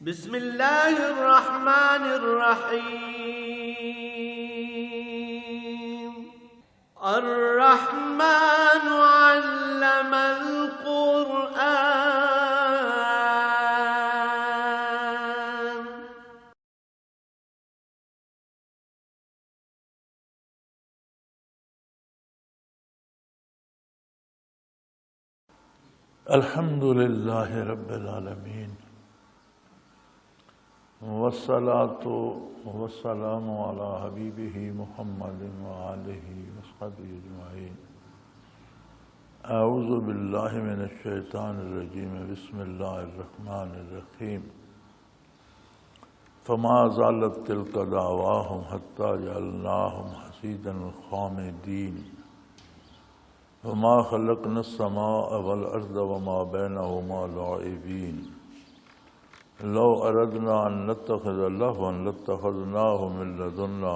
بسم اللہ الرحمن الرحیم الرحمن علم القرآن الحمد للہ رب العالمین والصلاة والسلام علی حبیبہ محمد وآلہ وصحبہ اجمعین۔ اعوذ باللہ من الشیطان الرجیم، بسم اللہ الرحمن الرحیم۔ فما زالت تلک دعواہم حتی جعلناہم حصیدا خامدین وما خلقنا السماء والارض وما بینہما لاعبین لو اردنا ان نتخذ لہوا لاتخذناہ من لدنا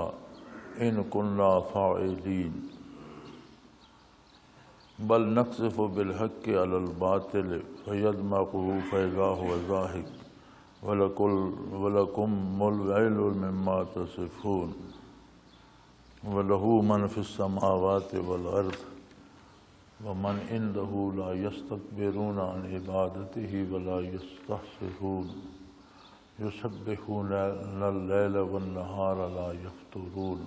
ان کنا فاعلین بل نقذف بالحق علی الباطل فیدمغہ فاذا هو زاہق ولکم الویل مما تصفون ولہ من فی السماوات والارض ومن عنده لا يستكبرون عن عبادته ولا يستحسرون يسبحون الليل والنهار لا يفترون۔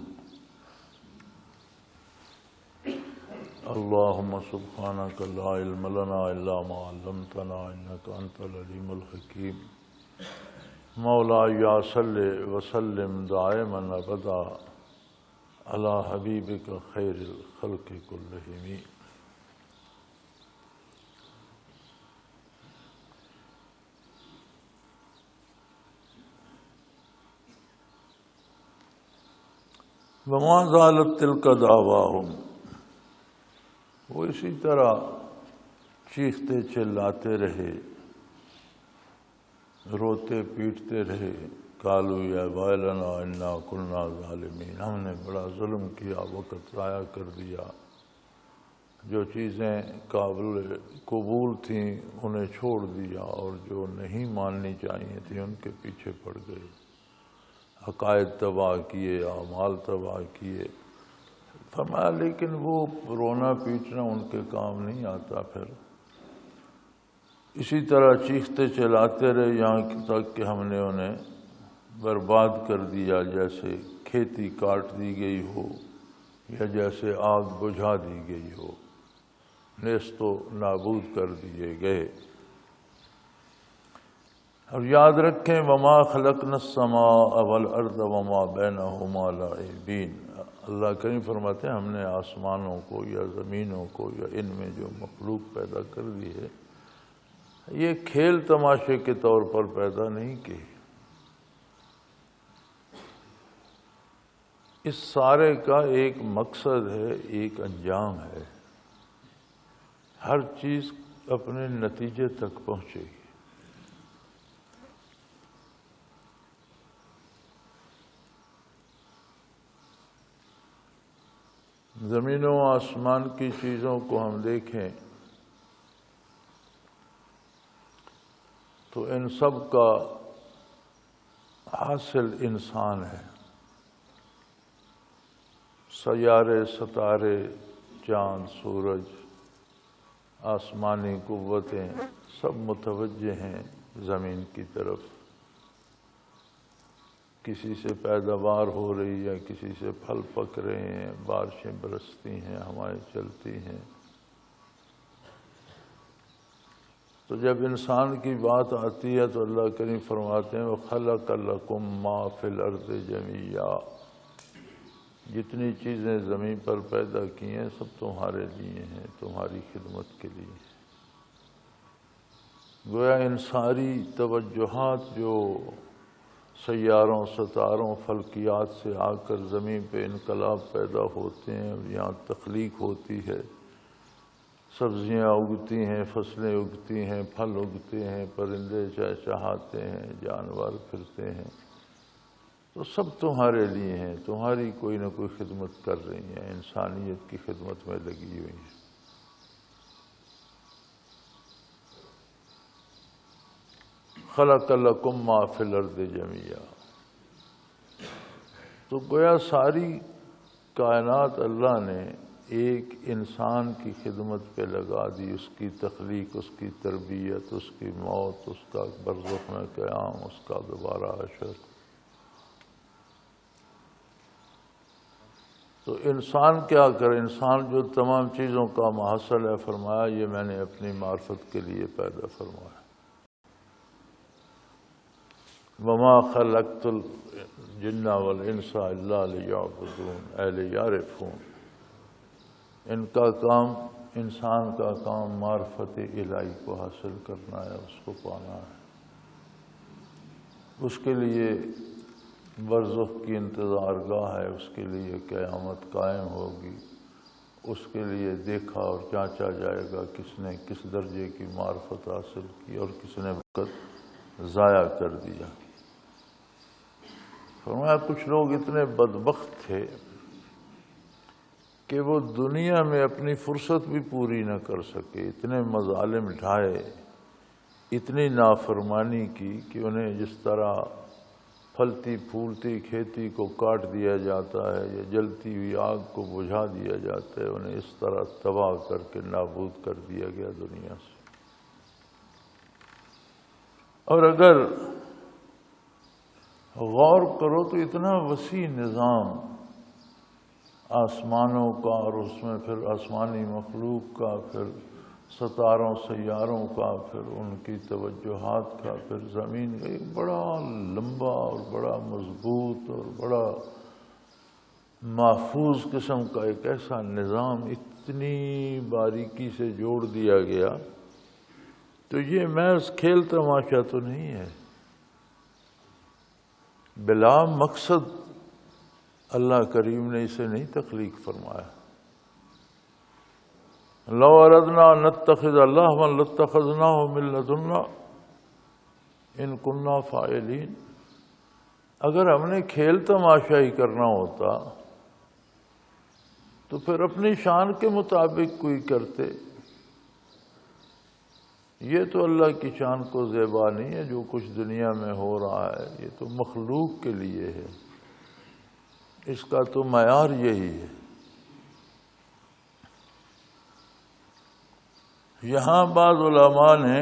اللهم سبحانك لا علم لنا إلا ما علمتنا إنك أنت العليم الحكيم۔ مولاي صل وسلم دائما أبدا على حبيبك خير الخلق كلهم۔ وما زالت تلک دعواہم، وہ اسی طرح چیختے چلاتے رہے، روتے پیٹتے رہے، قالوا یا ویلنا انا کنا ظالمین، ہم نے بڑا ظلم کیا، وقت ضائع کر دیا، جو چیزیں قابل قبول تھیں انہیں چھوڑ دیا اور جو نہیں ماننی چاہیے تھیں ان کے پیچھے پڑ گئے، عقائد تباہ کیے، اعمال تباہ کیے۔ فرمایا لیکن وہ رونا پیٹنا ان کے کام نہیں آتا، پھر اسی طرح چیختے چلاتے رہے یہاں تک کہ ہم نے انہیں برباد کر دیا، جیسے کھیتی کاٹ دی گئی ہو یا جیسے آگ بجھا دی گئی ہو، نیست و نابود کر دیے گئے۔ اب یاد رکھیں وما خلقنا السماء والارض وما بینہما لاعبین، اللہ کریم فرماتے ہیں ہم نے آسمانوں کو یا زمینوں کو یا ان میں جو مخلوق پیدا کر دی ہے یہ کھیل تماشے کے طور پر پیدا نہیں کی، اس سارے کا ایک مقصد ہے، ایک انجام ہے، ہر چیز اپنے نتیجے تک پہنچے گی۔ زمین و آسمان کی چیزوں کو ہم دیکھیں تو ان سب کا حاصل انسان ہے، سیارے، ستارے، چاند، سورج، آسمانی قوتیں سب متوجہ ہیں زمین کی طرف، کسی سے پیداوار ہو رہی ہے، کسی سے پھل پک رہے ہیں، بارشیں برستی ہیں، ہوائیں چلتی ہیں۔ تو جب انسان کی بات آتی ہے تو اللہ کریم فرماتے ہیں وَخَلَقَ لَكُم مَّا فِي الْأَرْضِ جَمِيعًا، جتنی چیزیں زمین پر پیدا کی ہیں سب تمہارے لیے ہیں، تمہاری خدمت کے لیے ہیں۔ گویا ان ساری توجہات جو سیاروں، ستاروں، فلکیات سے آ کر زمین پہ انقلاب پیدا ہوتے ہیں اور یہاں تخلیق ہوتی ہے، سبزیاں اگتی ہیں، فصلیں اگتی ہیں، پھل اگتے ہیں، پرندے چہچہاتے ہیں، جانور پھرتے ہیں، تو سب تمہارے لیے ہیں، تمہاری کوئی نہ کوئی خدمت کر رہی ہیں، انسانیت کی خدمت میں لگی ہوئی ہیں۔ خلق لکم ما فی الارض جمیعا۔ تو گویا ساری کائنات اللہ نے ایک انسان کی خدمت پہ لگا دی، اس کی تخلیق، اس کی تربیت، اس کی موت، اس کا برزخ میں قیام، اس کا دوبارہ حشر۔ تو انسان کیا کرے؟ انسان جو تمام چیزوں کا محصل ہے، فرمایا یہ میں نے اپنی معرفت کے لیے پیدا فرمایا۔ وما خلقت الجن والانس الا لیعبدون اے لیعرفون۔ ان کا کام، انسان کا کام معرفت الہی کو حاصل کرنا ہے، اس کو پانا ہے۔ اس کے لیے برزخ کی انتظار گاہ ہے، اس کے لیے قیامت قائم ہوگی، اس کے لیے دیکھا اور جانچا جائے گا کس نے کس درجے کی معرفت حاصل کی اور کس نے وقت ضائع کر دیا۔ فرمایا کچھ لوگ اتنے بدبخت تھے کہ وہ دنیا میں اپنی فرصت بھی پوری نہ کر سکے، اتنے مظالم ڈھائے، اتنی نافرمانی کی کہ انہیں جس طرح پھلتی پھولتی کھیتی کو کاٹ دیا جاتا ہے یا جلتی ہوئی آگ کو بجھا دیا جاتا ہے، انہیں اس طرح تباہ کر کے نابود کر دیا گیا دنیا سے۔ اور اگر غور کرو تو اتنا وسیع نظام آسمانوں کا، اور اس میں پھر آسمانی مخلوق کا، پھر ستاروں سیاروں کا، پھر ان کی توجہات کا، پھر زمین کا، ایک بڑا لمبا اور بڑا مضبوط اور بڑا محفوظ قسم کا ایک ایسا نظام اتنی باریکی سے جوڑ دیا گیا۔ تو یہ محض کھیل تماشا تو نہیں ہے، بلا مقصد اللہ کریم نے اسے نہیں تخلیق فرمایا۔ لو اردنا نتخذ لہوا لاتخذناہ من لدنا ان کنا فاعلین۔ اگر ہم نے کھیل تماشا ہی کرنا ہوتا تو پھر اپنی شان کے مطابق کوئی کرتے۔ یہ تو اللہ کی شان کو زیبا نہیں ہے جو کچھ دنیا میں ہو رہا ہے، یہ تو مخلوق کے لیے ہے، اس کا تو معیار یہی ہے۔ یہاں بعض علماء نے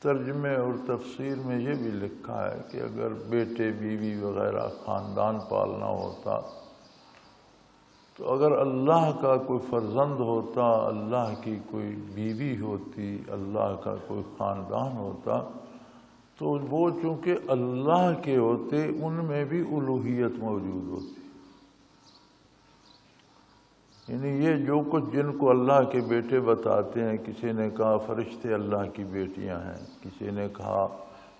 ترجمے اور تفسیر میں یہ بھی لکھا ہے کہ اگر بیٹے بیوی وغیرہ خاندان پالنا ہوتا تو اگر اللہ کا کوئی فرزند ہوتا، اللہ کی کوئی بیوی ہوتی، اللہ کا کوئی خاندان ہوتا، تو وہ چونکہ اللہ کے ہوتے ان میں بھی الوہیت موجود ہوتی۔ یعنی یہ جو کچھ جن کو اللہ کے بیٹے بتاتے ہیں، کسی نے کہا فرشتے اللہ کی بیٹیاں ہیں، کسی نے کہا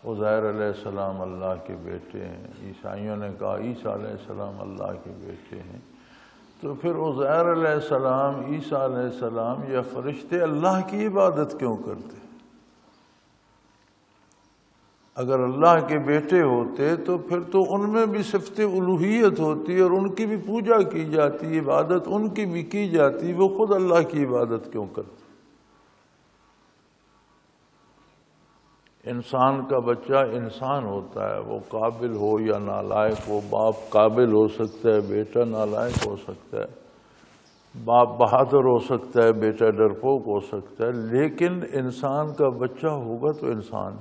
عزیر علیہ السلام اللہ کے بیٹے ہیں، عیسائیوں نے کہا عیسیٰ علیہ السلام اللہ کے بیٹے ہیں، تو پھر عزیر علیہ السلام، عیسیٰ علیہ السلام یا فرشتے اللہ کی عبادت کیوں کرتے؟ اگر اللہ کے بیٹے ہوتے تو پھر تو ان میں بھی صفت الوہیت ہوتی اور ان کی بھی پوجا کی جاتی، عبادت ان کی بھی کی جاتی، وہ خود اللہ کی عبادت کیوں کرتے؟ انسان کا بچہ انسان ہوتا ہے، وہ قابل ہو یا نالائق، وہ باپ قابل ہو سکتا ہے، بیٹا نالائق ہو سکتا ہے، باپ بہادر ہو سکتا ہے، بیٹا ڈرپوک ہو سکتا ہے، لیکن انسان کا بچہ ہوگا تو انسان۔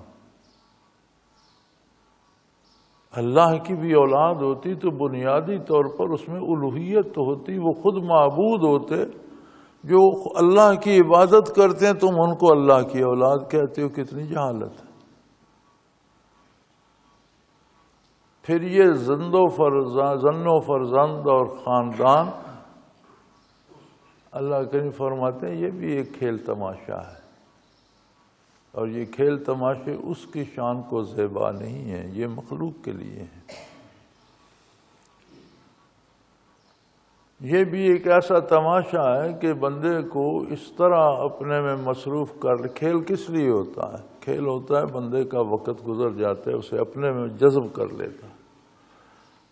اللہ کی بھی اولاد ہوتی تو بنیادی طور پر اس میں الوہیت تو ہوتی، وہ خود معبود ہوتے، جو اللہ کی عبادت کرتے ہیں تم ان کو اللہ کی اولاد کہتے ہو، کتنی جہالت ہے۔ پھر یہ زن و فرزند اور خاندان، اللہ کریم فرماتے ہیں یہ بھی ایک کھیل تماشا ہے، اور یہ کھیل تماشے اس کی شان کو زیبا نہیں ہے، یہ مخلوق کے لیے ہے۔ یہ بھی ایک ایسا تماشا ہے کہ بندے کو اس طرح اپنے میں مصروف کر، کھیل کس لیے ہوتا ہے؟ کھیل ہوتا ہے بندے کا وقت گزر جاتا ہے، اسے اپنے میں جذب کر لیتا ہے۔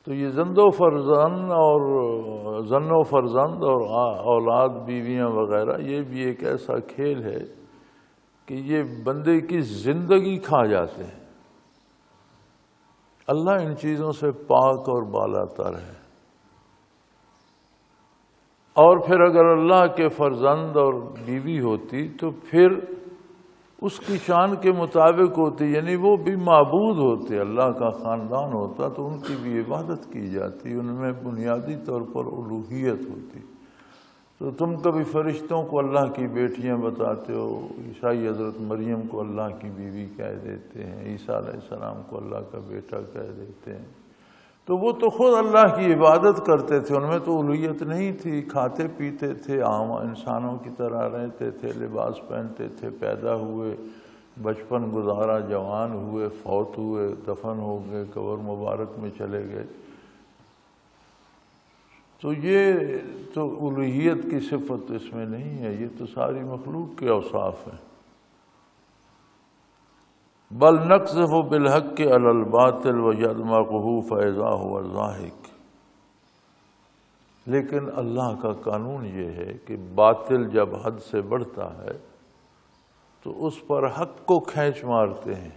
تو یہ زن و فرزند اور اولاد بیویاں وغیرہ، یہ بھی ایک ایسا کھیل ہے کہ کہ یہ بندے کی زندگی کھا جاتے ہیں۔ اللہ ان چیزوں سے پاک اور بالاتر ہے۔ اور پھر اگر اللہ کے فرزند اور بیوی ہوتی تو پھر اس کی شان کے مطابق ہوتی، یعنی وہ بھی معبود ہوتے، اللہ کا خاندان ہوتا تو ان کی بھی عبادت کی جاتی، ان میں بنیادی طور پر الوہیت ہوتی۔ تو تم کبھی فرشتوں کو اللہ کی بیٹیاں بتاتے ہو، عیسائی حضرت مریم کو اللہ کی بیوی کہہ دیتے ہیں، عیسیٰ علیہ السلام کو اللہ کا بیٹا کہہ دیتے ہیں، تو وہ تو خود اللہ کی عبادت کرتے تھے، ان میں تو الوہیت نہیں تھی، کھاتے پیتے تھے، عام انسانوں کی طرح رہتے تھے، لباس پہنتے تھے، پیدا ہوئے، بچپن گزارا، جوان ہوئے، فوت ہوئے، دفن ہو گئے، قبر مبارک میں چلے گئے۔ تو یہ تو الوہیت کی صفت اس میں نہیں ہے، یہ تو ساری مخلوق کے اوصاف ہیں۔ بل نقذف بالحق علی الباطل ویدمغہ فاذا هو زاہق، لیکن اللہ کا قانون یہ ہے کہ باطل جب حد سے بڑھتا ہے تو اس پر حق کو کھینچ مارتے ہیں،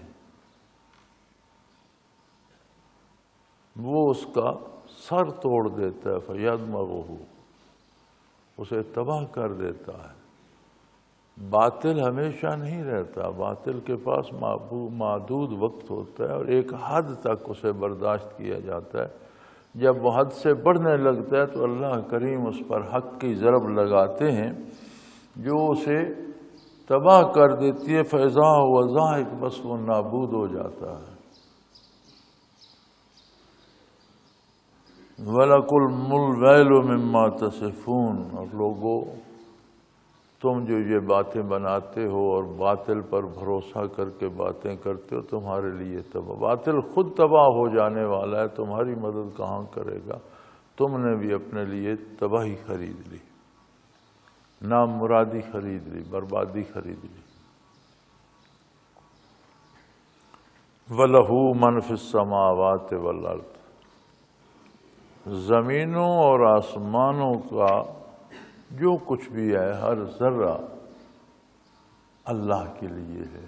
وہ اس کا سر توڑ دیتا ہے، فیدمغہ، اسے تباہ کر دیتا ہے۔ باطل ہمیشہ نہیں رہتا، باطل کے پاس محدود وقت ہوتا ہے اور ایک حد تک اسے برداشت کیا جاتا ہے۔ جب وہ حد سے بڑھنے لگتا ہے تو اللہ کریم اس پر حق کی ضرب لگاتے ہیں جو اسے تباہ کر دیتی ہے، فیضا و ذاہق، بس وہ نابود ہو جاتا ہے۔ وَلَكُمُ الْوَيْلُ مِمَّا تَصِفُونَ، اور لوگو تم جو یہ باتیں بناتے ہو اور باطل پر بھروسہ کر کے باتیں کرتے ہو، تمہارے لیے تباہ، باطل خود تباہ ہو جانے والا ہے، تمہاری مدد کہاں کرے گا؟ تم نے بھی اپنے لیے تباہی خرید لی، نام مرادی خرید لی، بربادی خرید لی۔ وَلَهُ مَنْ فِي السَّمَاوَاتِ وَالْأَرْضِ، زمینوں اور آسمانوں کا جو کچھ بھی ہے، ہر ذرہ اللہ کے لیے ہے۔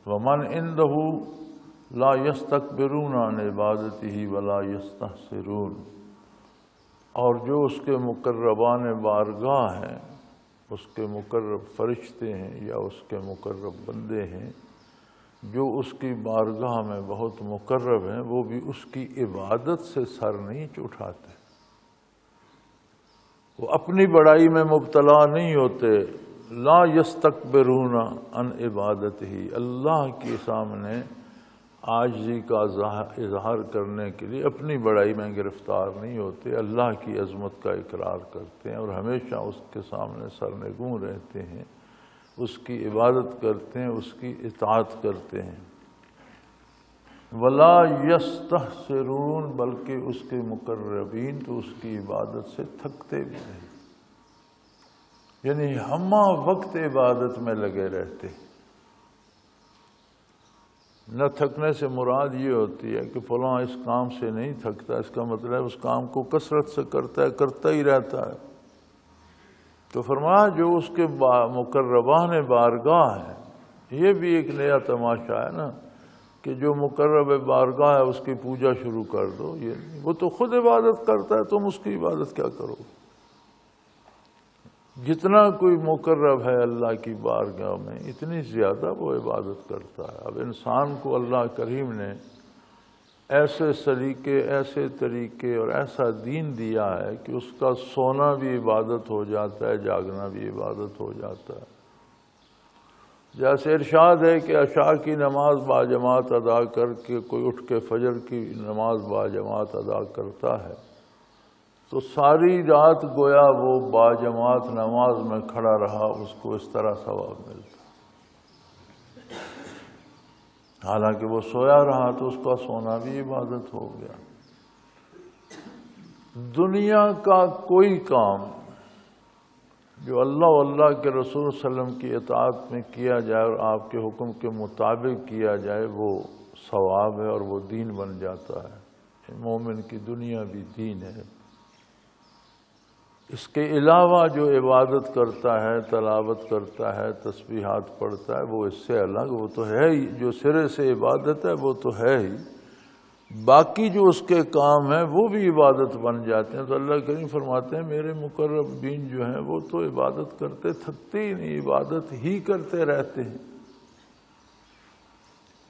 وَمَنْ عِنْدَهُ لَا يَسْتَكْبِرُونَ عَنْ عِبَادَتِهِ وَلَا يَسْتَحْسِرُونَ، اور جو اس کے مقربان بارگاہ ہیں، اس کے مقرب فرشتے ہیں یا اس کے مقرب بندے ہیں جو اس کی بارگاہ میں بہت مقرب ہیں، وہ بھی اس کی عبادت سے سر نہیں اٹھاتے، وہ اپنی بڑائی میں مبتلا نہیں ہوتے۔ لا یستکبرون عن عبادتہ، اللہ کے سامنے عاجزی کا اظہار کرنے کے لیے اپنی بڑائی میں گرفتار نہیں ہوتے، اللہ کی عظمت کا اقرار کرتے ہیں اور ہمیشہ اس کے سامنے سرنگوں رہتے ہیں، اس کی عبادت کرتے ہیں، اس کی اطاعت کرتے ہیں۔ ولا یستحسرون، بلکہ اس کے مقربین تو اس کی عبادت سے تھکتے بھی نہیں، یعنی ہمہ وقت عبادت میں لگے رہتے۔ نہ تھکنے سے مراد یہ ہوتی ہے کہ فلاں اس کام سے نہیں تھکتا، اس کا مطلب اس کام کو کثرت سے کرتا ہی رہتا ہے۔ تو فرمایا جو اس کے مقربان بارگاہ ہیں، یہ بھی ایک نیا تماشا ہے نا، کہ جو مقرب بارگاہ ہے اس کی پوجا شروع کر دو، یہ نہیں، وہ تو خود عبادت کرتا ہے، تم اس کی عبادت کیا کرو؟ جتنا کوئی مقرب ہے اللہ کی بارگاہ میں اتنی زیادہ وہ عبادت کرتا ہے۔ اب انسان کو اللہ کریم نے ایسے سلیقے، ایسے طریقے اور ایسا دین دیا ہے کہ اس کا سونا بھی عبادت ہو جاتا ہے، جاگنا بھی عبادت ہو جاتا ہے۔ جیسے ارشاد ہے کہ عشاء کی نماز باجماعت ادا کر کے کوئی اٹھ کے فجر کی نماز باجماعت ادا کرتا ہے تو ساری رات گویا وہ باجماعت نماز میں کھڑا رہا، اس کو اس طرح ثواب ملتا۔ حالانکہ وہ سویا رہا تو اس کا سونا بھی عبادت ہو گیا۔ دنیا کا کوئی کام جو اللہ و اللہ کے رسول صلی اللہ علیہ وسلم کی اطاعت میں کیا جائے اور آپ کے حکم کے مطابق کیا جائے وہ ثواب ہے اور وہ دین بن جاتا ہے۔ مومن کی دنیا بھی دین ہے۔ اس کے علاوہ جو عبادت کرتا ہے، تلاوت کرتا ہے، تسبیحات پڑھتا ہے، وہ اس سے الگ، وہ تو ہے ہی، جو سرے سے عبادت ہے وہ تو ہے ہی، باقی جو اس کے کام ہیں وہ بھی عبادت بن جاتے ہیں۔ تو اللہ کریم فرماتے ہیں میرے مقربین جو ہیں وہ تو عبادت کرتے تھکتے ہی نہیں، عبادت ہی کرتے رہتے ہیں۔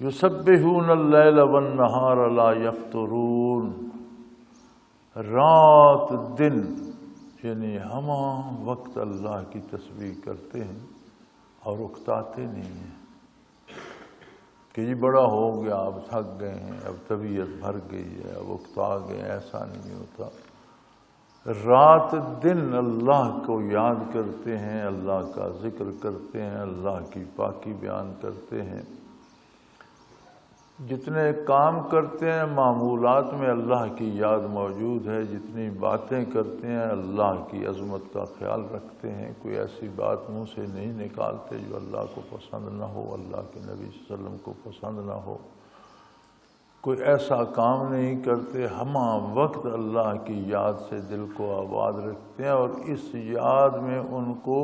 یسبحون اللیل والنہار لا یفترون، رات دن یعنی ہمہ وقت اللہ کی تسبیح کرتے ہیں اور اکتاتے نہیں ہیں کہ جی بڑا ہو گیا اب تھک گئے ہیں، اب طبیعت بھر گئی ہے، اب اکتا گئے، ایسا نہیں ہوتا۔ رات دن اللہ کو یاد کرتے ہیں، اللہ کا ذکر کرتے ہیں، اللہ کی پاکی بیان کرتے ہیں، جتنے کام کرتے ہیں معمولات میں اللہ کی یاد موجود ہے، جتنی باتیں کرتے ہیں اللہ کی عظمت کا خیال رکھتے ہیں، کوئی ایسی بات منہ سے نہیں نکالتے جو اللہ کو پسند نہ ہو، اللہ کے نبی صلی اللہ علیہ وسلم کو پسند نہ ہو، کوئی ایسا کام نہیں کرتے، ہمہ وقت اللہ کی یاد سے دل کو آباد رکھتے ہیں، اور اس یاد میں ان کو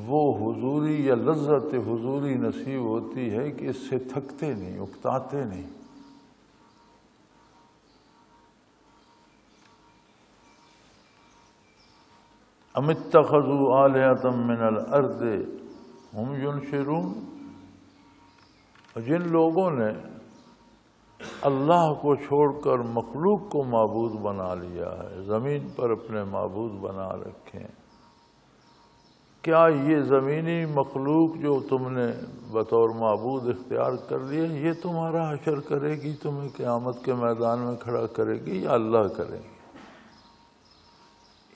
وہ حضوری یا لذت حضوری نصیب ہوتی ہے کہ اس سے تھکتے نہیں، اکتاتے نہیں۔ ام اتخذوا آلہۃ من الارض ہم ینشرون، جن لوگوں نے اللہ کو چھوڑ کر مخلوق کو معبود بنا لیا ہے، زمین پر اپنے معبود بنا رکھے ہیں، کیا یہ زمینی مخلوق جو تم نے بطور معبود اختیار کر لیے یہ تمہارا حشر کرے گی، تمہیں قیامت کے میدان میں کھڑا کرے گی، یا اللہ کرے گی؟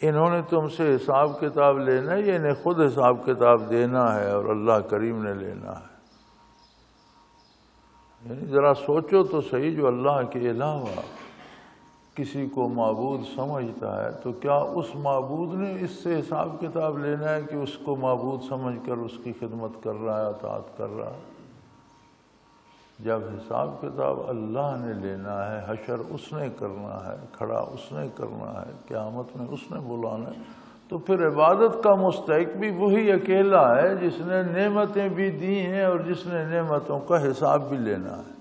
انہوں نے تم سے حساب کتاب لینا ہے یا انہیں خود حساب کتاب دینا ہے اور اللہ کریم نے لینا ہے؟ یعنی ذرا سوچو تو صحیح، جو اللہ کے علاوہ کسی کو معبود سمجھتا ہے تو کیا اس معبود نے اس سے حساب کتاب لینا ہے کہ اس کو معبود سمجھ کر اس کی خدمت کر رہا ہے، اطاعت کر رہا ہے؟ جب حساب کتاب اللہ نے لینا ہے، حشر اس نے کرنا ہے، کھڑا اس نے کرنا ہے، قیامت میں اس نے بلانا ہے، تو پھر عبادت کا مستحق بھی وہی اکیلا ہے جس نے نعمتیں بھی دی ہیں اور جس نے نعمتوں کا حساب بھی لینا ہے۔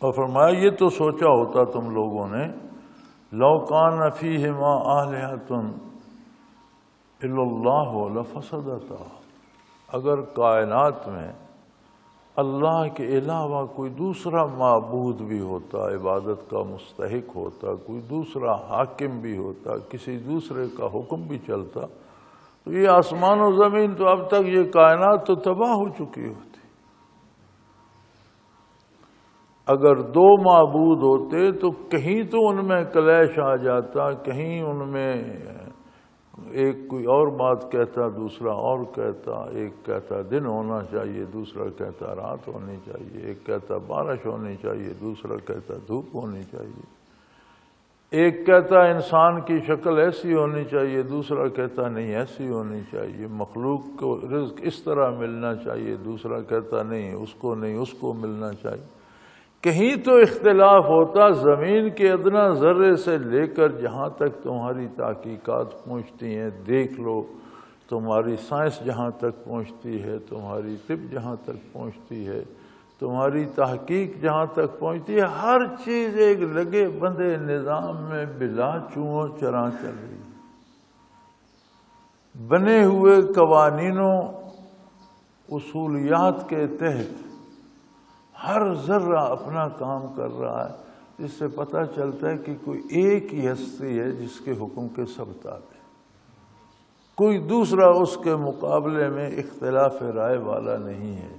اور فرمایا یہ تو سوچا ہوتا تم لوگوں نے، لو کان فیہما آلہۃ الا اللہ لفسدتا، اگر کائنات میں اللہ کے علاوہ کوئی دوسرا معبود بھی ہوتا، عبادت کا مستحق ہوتا، کوئی دوسرا حاکم بھی ہوتا، کسی دوسرے کا حکم بھی چلتا، تو یہ آسمان و زمین تو اب تک یہ کائنات تو تباہ ہو چکی ہوتی۔ اگر دو معبود ہوتے تو کہیں تو ان میں کلیش آ جاتا، کہیں ان میں ایک کوئی اور بات کہتا، دوسرا اور کہتا، ایک کہتا دن ہونا چاہیے، دوسرا کہتا رات ہونی چاہیے، ایک کہتا بارش ہونی چاہیے، دوسرا کہتا دھوپ ہونی چاہیے، ایک کہتا انسان کی شکل ایسی ہونی چاہیے، دوسرا کہتا نہیں ایسی ہونی چاہیے، مخلوق کو رزق اس طرح ملنا چاہیے، دوسرا کہتا نہیں اس کو نہیں اس کو ملنا چاہیے۔ کہیں تو اختلاف ہوتا، زمین کے ادنا ذرے سے لے کر جہاں تک تمہاری تحقیقات پہنچتی ہیں، دیکھ لو، تمہاری سائنس جہاں تک پہنچتی ہے، تمہاری طب جہاں تک پہنچتی ہے، تمہاری تحقیق جہاں تک پہنچتی ہے، ہر چیز ایک لگے بندے نظام میں بلا چوں چراں چل رہی ہے، بنے ہوئے قوانینوں اصولیات کے تحت ہر ذرہ اپنا کام کر رہا ہے، اس سے پتہ چلتا ہے کہ کوئی ایک ہی ہستی ہے جس کے حکم کے سب تابع، کوئی دوسرا اس کے مقابلے میں اختلاف رائے والا نہیں ہے،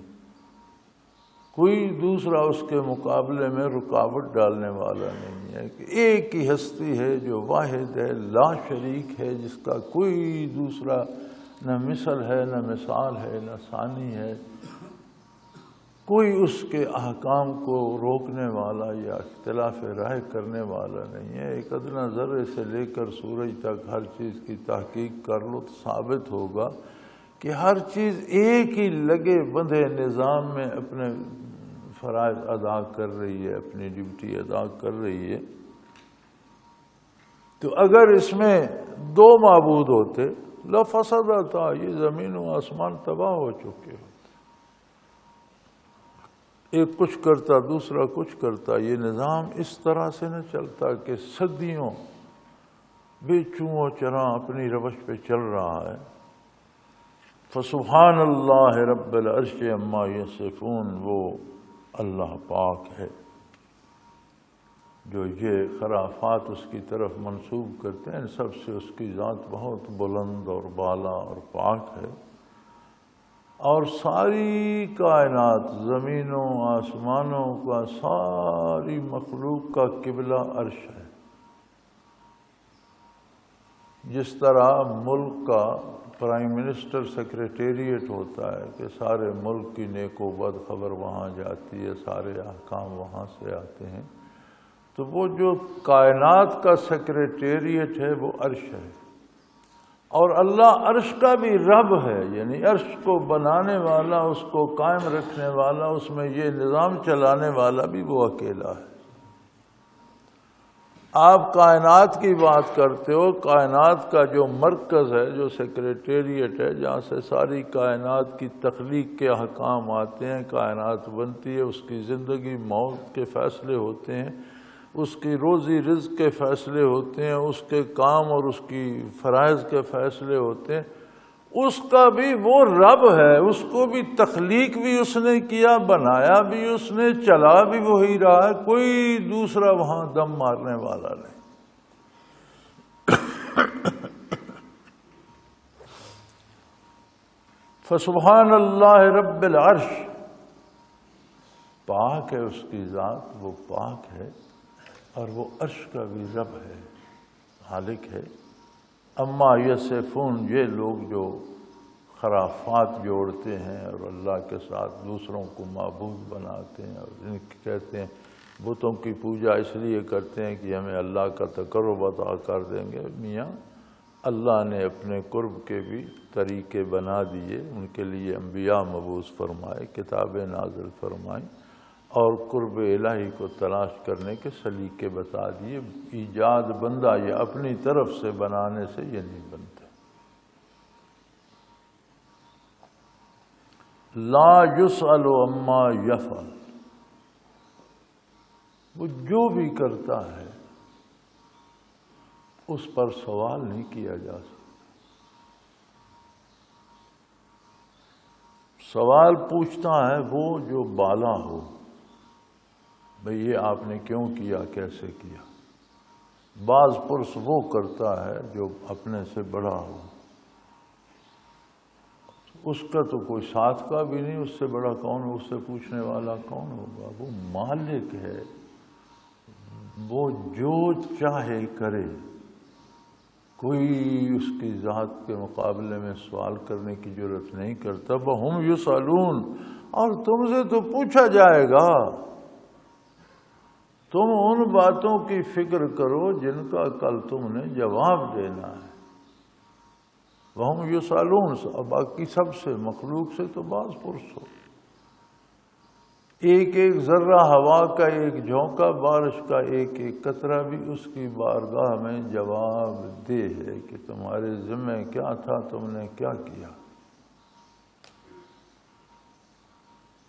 کوئی دوسرا اس کے مقابلے میں رکاوٹ ڈالنے والا نہیں ہے، کہ ایک ہی ہستی ہے جو واحد ہے، لا شریک ہے، جس کا کوئی دوسرا نہ مثل ہے، نہ مثال ہے، نہ ثانی ہے، کوئی اس کے احکام کو روکنے والا یا اختلاف رائے کرنے والا نہیں ہے۔ ایک ادنا ذرے سے لے کر سورج تک ہر چیز کی تحقیق کر لو تو ثابت ہوگا کہ ہر چیز ایک ہی لگے بندھے نظام میں اپنے فرائض ادا کر رہی ہے، اپنی ڈیوٹی ادا کر رہی ہے۔ تو اگر اس میں دو معبود ہوتے لفسدتا، یہ زمین و آسمان تباہ ہو چکے ہوتے، ایک کچھ کرتا دوسرا کچھ کرتا۔ یہ نظام اس طرح سے نہ چلتا کہ صدیوں بے چوں چراں اپنی روش پہ چل رہا ہے۔ فسبحان اللہ رب العرش عما یصفون، وہ اللہ پاک ہے جو یہ خرافات اس کی طرف منسوب کرتے ہیں، ان سب سے اس کی ذات بہت بلند اور بالا اور پاک ہے۔ اور ساری کائنات، زمینوں آسمانوں کا، ساری مخلوق کا قبلہ عرش ہے۔ جس طرح ملک کا پرائم منسٹر سیکریٹریٹ ہوتا ہے کہ سارے ملک کی نیک و بد خبر وہاں جاتی ہے، سارے احکام وہاں سے آتے ہیں، تو وہ جو کائنات کا سیکریٹریٹ ہے وہ عرش ہے۔ اور اللہ عرش کا بھی رب ہے، یعنی عرش کو بنانے والا، اس کو قائم رکھنے والا، اس میں یہ نظام چلانے والا بھی وہ اکیلا ہے۔ آپ کائنات کی بات کرتے ہو، کائنات کا جو مرکز ہے، جو سیکریٹریٹ ہے، جہاں سے ساری کائنات کی تخلیق کے احکام آتے ہیں، کائنات بنتی ہے، اس کی زندگی موت کے فیصلے ہوتے ہیں، اس کی روزی رزق کے فیصلے ہوتے ہیں، اس کے کام اور اس کی فرائض کے فیصلے ہوتے ہیں، اس کا بھی وہ رب ہے، اس کو بھی تخلیق بھی اس نے کیا، بنایا بھی اس نے، چلا بھی وہی رہا ہے، کوئی دوسرا وہاں دم مارنے والا نہیں۔ فسبحان اللہ رب العرش، پاک ہے اس کی ذات، وہ پاک ہے، اور وہ عرش کا بھی رب ہے، خالق ہے۔ اما یصفون، یہ لوگ جو خرافات جوڑتے ہیں اور اللہ کے ساتھ دوسروں کو معبود بناتے ہیں، اور ان کی کہتے ہیں بتوں کی پوجا اس لیے کرتے ہیں کہ ہمیں اللہ کا تقرب عطا کر دیں گے۔ میاں اللہ نے اپنے قرب کے بھی طریقے بنا دیے، ان کے لیے انبیاء مبعوث فرمائے، کتابیں نازل فرمائیں، اور قرب الہی کو تلاش کرنے کے سلیقے بتا دیے۔ ایجاد بندہ یہ اپنی طرف سے بنانے سے یہ نہیں بنتے۔ لا یسأل عما یفعل، وہ جو بھی کرتا ہے اس پر سوال نہیں کیا جا سکتا۔ سوال پوچھتا ہے وہ جو بالا ہو، بھئی یہ آپ نے کیوں کیا، کیسے کیا۔ بعض پرس وہ کرتا ہے جو اپنے سے بڑا ہو، اس کا تو کوئی ساتھ کا بھی نہیں، اس سے بڑا کون ہو، اس سے پوچھنے والا کون ہوگا۔ وہ مالک ہے، وہ جو چاہے کرے، کوئی اس کی ذات کے مقابلے میں سوال کرنے کی ضرورت نہیں کرتا۔ وَهُمْ يُسْأَلُونَ، اور تم سے تو پوچھا جائے گا۔ تم ان باتوں کی فکر کرو جن کا کل تم نے جواب دینا ہے۔ وَهُمْ يُسْأَلُونَ، باقی سب سے، مخلوق سے تو باز پرس ہو۔ ایک ایک ذرہ ہوا کا، ایک جھونکا بارش کا، ایک ایک قطرہ بھی اس کی بارگاہ میں جواب دہ ہے کہ تمہارے ذمہ کیا تھا، تم نے کیا کیا۔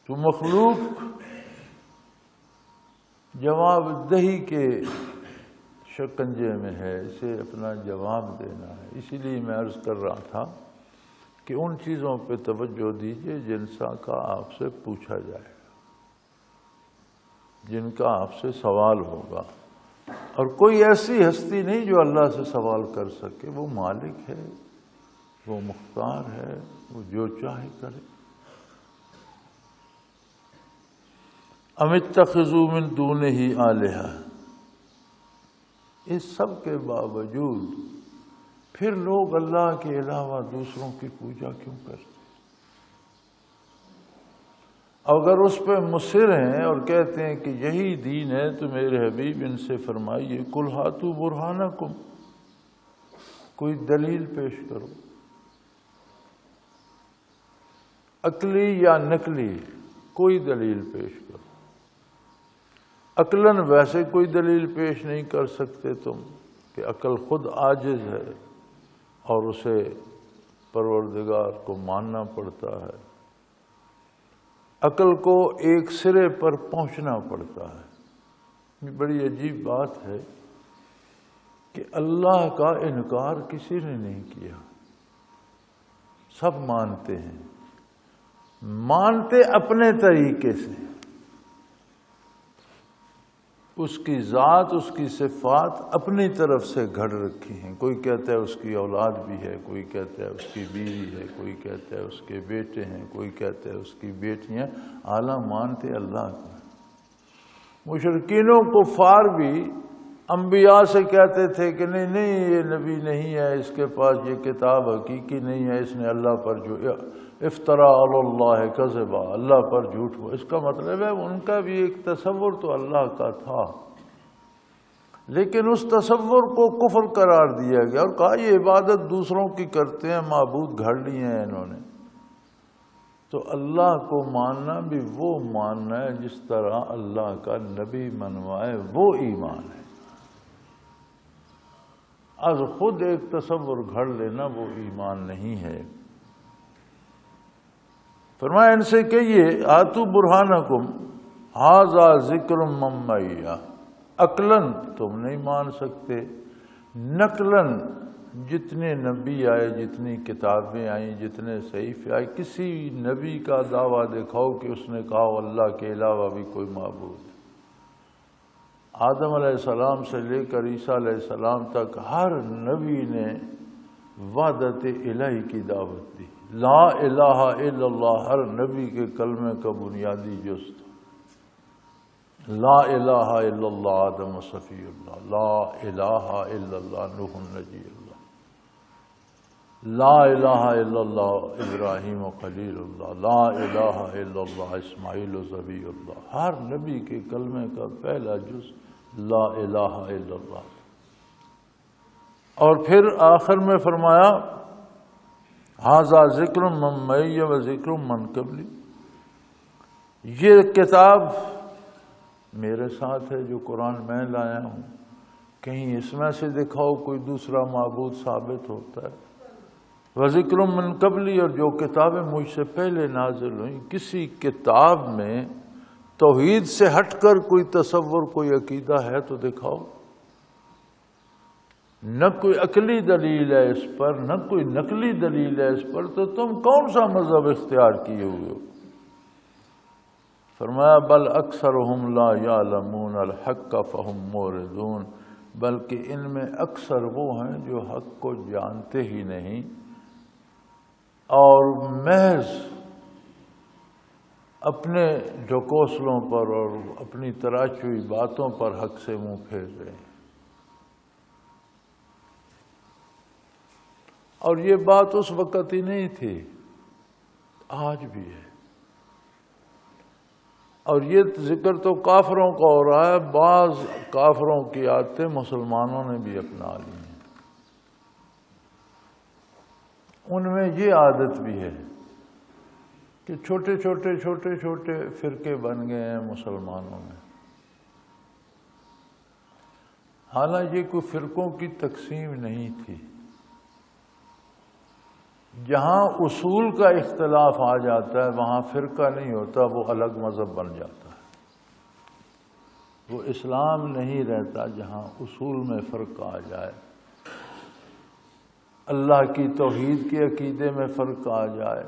تو مخلوق جواب دہی کے شکنجے میں ہے، اسے اپنا جواب دینا ہے۔ اسی لیے میں عرض کر رہا تھا کہ ان چیزوں پہ توجہ دیجیے جن کا آپ سے پوچھا جائے گا، جن کا آپ سے سوال ہوگا۔ اور کوئی ایسی ہستی نہیں جو اللہ سے سوال کر سکے، وہ مالک ہے، وہ مختار ہے، وہ جو چاہے کرے۔ ام اتخذوا من دونہ آلہہ، اس سب کے باوجود پھر لوگ اللہ کے علاوہ دوسروں کی پوجا کیوں کرتے؟ اگر اس پہ مصر ہیں اور کہتے ہیں کہ یہی دین ہے تو میرے حبیب ان سے فرمائیے قل ہاتوا برہانکم، کوئی دلیل پیش کرو، عقلی یا نقلی، کوئی دلیل پیش کرو۔ عقلاً ویسے کوئی دلیل پیش نہیں کر سکتے تم کہ کہ عقل خود عاجز ہے اور اسے پروردگار کو ماننا پڑتا ہے، عقل کو ایک سرے پر پہنچنا پڑتا ہے۔ یہ بڑی عجیب بات ہے کہ اللہ کا انکار کسی نے نہیں کیا، سب مانتے ہیں، مانتے اپنے طریقے سے۔ اس کی ذات، اس کی صفات اپنی طرف سے گھڑ رکھی ہیں۔ کوئی کہتا ہے اس کی اولاد بھی ہے، کوئی کہتا ہے اس کی بیوی ہے، کوئی کہتا ہے اس کے بیٹے ہیں، کوئی کہتا ہے اس کی بیٹیاں، اعلیٰ مانتے اللہ کا۔ مشرکین و کفار بھی انبیاء سے کہتے تھے کہ نہیں نہیں یہ نبی نہیں ہے، اس کے پاس یہ کتاب حقیقی نہیں ہے، اس نے اللہ پر جو افترا علی اللہ کذبا، اللہ پر جھوٹ ہوا۔ اس کا مطلب ہے ان کا بھی ایک تصور تو اللہ کا تھا، لیکن اس تصور کو کفر قرار دیا گیا اور کہا یہ عبادت دوسروں کی کرتے ہیں، معبود گھڑ لیے ہیں انہوں نے۔ تو اللہ کو ماننا بھی وہ ماننا ہے جس طرح اللہ کا نبی منوائے، وہ ایمان ہے۔ از خود ایک تصور گھڑ لینا وہ ایمان نہیں ہے۔ فرمایا ان سے کہیے آتو برہانکم ھذا ذکر من معی، عقلاً تم نہیں مان سکتے، نقلاً جتنے نبی آئے، جتنی کتابیں آئیں، جتنے صحیفے آئے، کسی نبی کا دعویٰ دکھاؤ کہ اس نے کہا اللہ کے علاوہ بھی کوئی معبود۔ آدم علیہ السلام سے لے کر عیسیٰ علیہ السلام تک ہر نبی نے وحدت الہی کی دعوت دی، لا الہ الا اللہ ہر نبی کے کلمے کا بنیادی جز تھا۔ لا الہ الا اللہ آدم صفی اللہ، لا الہ الا اللہ نوح نجی اللہ، لا الہ الا اللہ ابراہیم خلیل اللہ، لا الہ الا اللہ اسماعیل ذبیح اللہ۔ ہر نبی کے کلمے کا پہلا جز لا الہ الا اللہ۔ اور پھر آخر میں فرمایا ھذا ذکر من معی و ذکر من قبلی، یہ کتاب میرے ساتھ ہے جو قرآن میں لایا ہوں، کہیں اس میں سے دکھاؤ کوئی دوسرا معبود ثابت ہوتا ہے۔ و ذکر من قبلی، اور جو کتابیں مجھ سے پہلے نازل ہوئیں، کسی کتاب میں توحید سے ہٹ کر کوئی تصور، کوئی عقیدہ ہے تو دکھاؤ۔ نہ کوئی عقلی دلیل ہے اس پر، نہ کوئی نقلی دلیل ہے اس پر، تو تم کون سا مذہب اختیار کیے ہوئے ہو؟ فرمایا بل اکثرہم لا یعلمون الحق فہم موردون، بلکہ ان میں اکثر وہ ہیں جو حق کو جانتے ہی نہیں اور محض اپنے ڈھکوسلوں پر اور اپنی تراشی ہوئی باتوں پر حق سے منہ پھیر رہے ہیں۔ اور یہ بات اس وقت ہی نہیں تھی، آج بھی ہے۔ اور یہ ذکر تو کافروں کا ہو رہا ہے، بعض کافروں کی عادتیں مسلمانوں نے بھی اپنا لی ہیں۔ ان میں یہ عادت بھی ہے کہ چھوٹے چھوٹے فرقے بن گئے ہیں مسلمانوں میں۔ حالانکہ یہ کوئی فرقوں کی تقسیم نہیں تھی، جہاں اصول کا اختلاف آ جاتا ہے وہاں فرقہ نہیں ہوتا، وہ الگ مذہب بن جاتا ہے۔ وہ اسلام نہیں رہتا جہاں اصول میں فرق آ جائے، اللہ کی توحید کے عقیدے میں فرق آ جائے،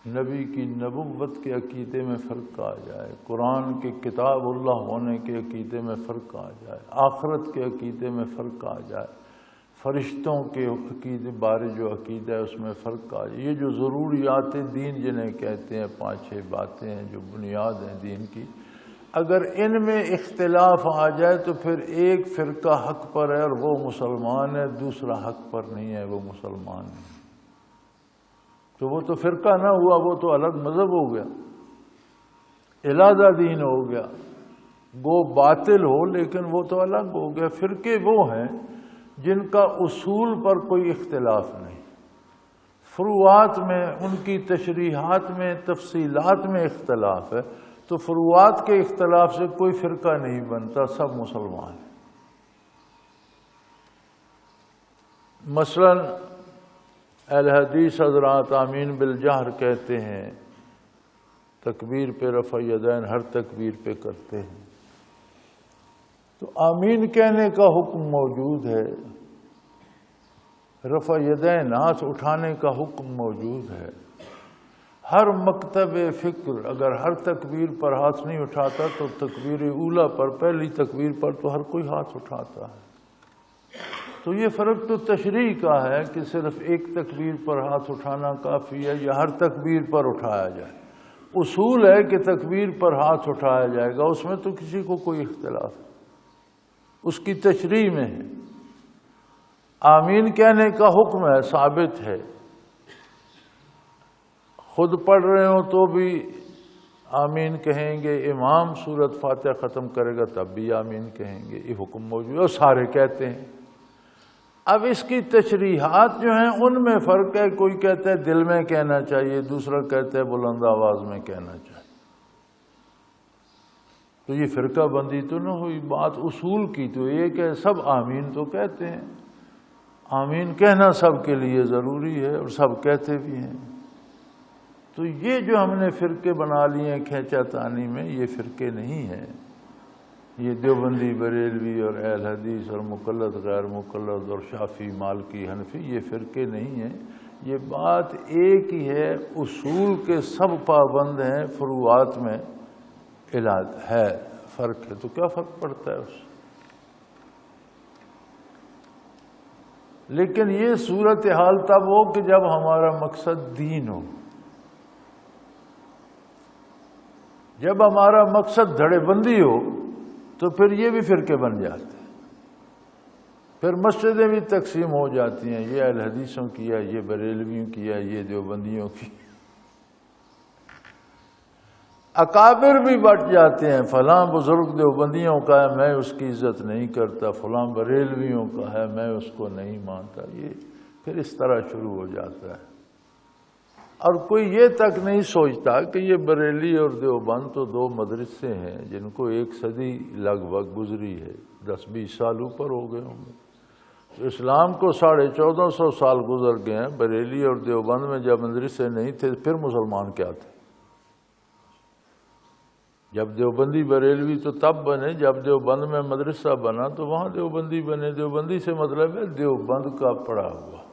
نبی کی نبوت کے عقیدے میں فرق آ جائے، قرآن کے کتاب اللہ ہونے کے عقیدے میں فرق آ جائے، آخرت کے عقیدے میں فرق آ جائے، فرشتوں کے عقیدے بارے جو عقیدہ ہے اس میں فرق آ جائے۔ یہ جو ضروریات دین جنہیں کہتے ہیں، 5-6 باتیں ہیں جو بنیاد ہیں دین کی، اگر ان میں اختلاف آ جائے تو پھر ایک فرقہ حق پر ہے اور وہ مسلمان ہے، دوسرا حق پر نہیں ہے، وہ مسلمان نہیں، تو وہ تو فرقہ نہ ہوا، وہ تو الگ مذہب ہو گیا، علیحدہ دین ہو گیا، گو باطل ہو لیکن وہ تو الگ ہو گیا۔ فرقے وہ ہیں جن کا اصول پر کوئی اختلاف نہیں، فروعات میں، ان کی تشریحات میں، تفصیلات میں اختلاف ہے، تو فروعات کے اختلاف سے کوئی فرقہ نہیں بنتا، سب مسلمان ہیں۔ مثلاً اہل حدیث حضرات آمین بالجہر کہتے ہیں، تکبیر پہ رفع یدین ہر تکبیر پہ کرتے ہیں، تو آمین کہنے کا حکم موجود ہے، رفع یدین ہاتھ اٹھانے کا حکم موجود ہے۔ ہر مکتب فکر اگر ہر تکبیر پر ہاتھ نہیں اٹھاتا تو تکبیر اولا پر، پہلی تکبیر پر تو ہر کوئی ہاتھ اٹھاتا ہے۔ تو یہ فرق تو تشریح کا ہے کہ صرف ایک تکبیر پر ہاتھ اٹھانا کافی ہے یا ہر تکبیر پر اٹھایا جائے۔ اصول ہے کہ تکبیر پر ہاتھ اٹھایا جائے گا، اس میں تو کسی کو کوئی اختلاف نہیں، اس کی تشریح میں ہے۔ آمین کہنے کا حکم ہے، ثابت ہے، خود پڑھ رہے ہوں تو بھی آمین کہیں گے، امام سورۃ فاتحہ ختم کرے گا تب بھی آمین کہیں گے، یہ حکم موجود ہے اور سارے کہتے ہیں۔ اب اس کی تشریحات جو ہیں ان میں فرق ہے، کوئی کہتا ہے دل میں کہنا چاہیے، دوسرا کہتا ہے بلند آواز میں کہنا چاہیے۔ تو یہ فرقہ بندی تو نہ ہوئی، بات اصول کی تو ایک ہے، سب آمین تو کہتے ہیں، آمین کہنا سب کے لیے ضروری ہے اور سب کہتے بھی ہیں۔ تو یہ جو ہم نے فرقے بنا لیے ہیں کھینچا تانی میں، یہ فرقے نہیں ہیں، یہ دیوبندی بریلوی اور اہل حدیث اور مقلد غیر مقلد اور شافعی مالکی حنفی، یہ فرقے نہیں ہیں، یہ بات ایک ہی ہے، اصول کے سب پابند ہیں، فروعات میں علاج ہے، فرق ہے، تو کیا فرق پڑتا ہے اس سے؟ لیکن یہ صورتحال تب ہو کہ جب ہمارا مقصد دین ہو، جب ہمارا مقصد دھڑے بندی ہو تو پھر یہ بھی فرقے بن جاتے ہیں، پھر مسجدیں بھی تقسیم ہو جاتی ہیں، یہ اہل حدیثوں کی ہے، یہ بریلویوں کی ہے، یہ دیوبندیوں کی، اکابر بھی بٹ جاتے ہیں، فلاں بزرگ دیوبندیوں کا ہے میں اس کی عزت نہیں کرتا، فلاں بریلویوں کا ہے میں اس کو نہیں مانتا، یہ پھر اس طرح شروع ہو جاتا ہے۔ اور کوئی یہ تک نہیں سوچتا کہ یہ بریلی اور دیوبند تو دو مدرسے ہیں جن کو ایک صدی لگ بھگ گزری ہے، 10-20 سال اوپر ہو گئے ہوں گے، اسلام کو 1450 سال گزر گئے ہیں، بریلی اور دیوبند میں جب مدرسے نہیں تھے پھر مسلمان کیا تھے؟ جب دیوبندی بریلوی تو تب بنے جب دیوبند میں مدرسہ بنا تو وہاں دیوبندی بنے، دیوبندی سے مطلب ہے دیوبند کا پڑھا ہوا،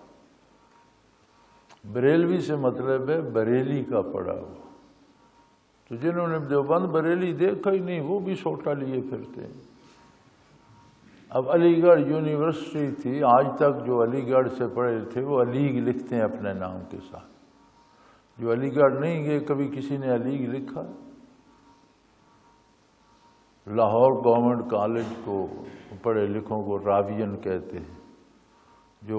بریلوی سے مطلب ہے بریلی کا پڑھا ہوا۔ تو جنہوں نے دیوبند بریلی دیکھا ہی نہیں وہ بھی سوٹا لیے پھرتے ہیں۔ اب علی گڑھ یونیورسٹی تھی، آج تک جو علی گڑھ سے پڑھے تھے وہ علیگ لکھتے ہیں اپنے نام کے ساتھ، جو علی گڑھ نہیں گئے کبھی کسی نے علیگ لکھا؟ لاہور گورنمنٹ کالج کو پڑھے لکھوں کو راوین کہتے ہیں، جو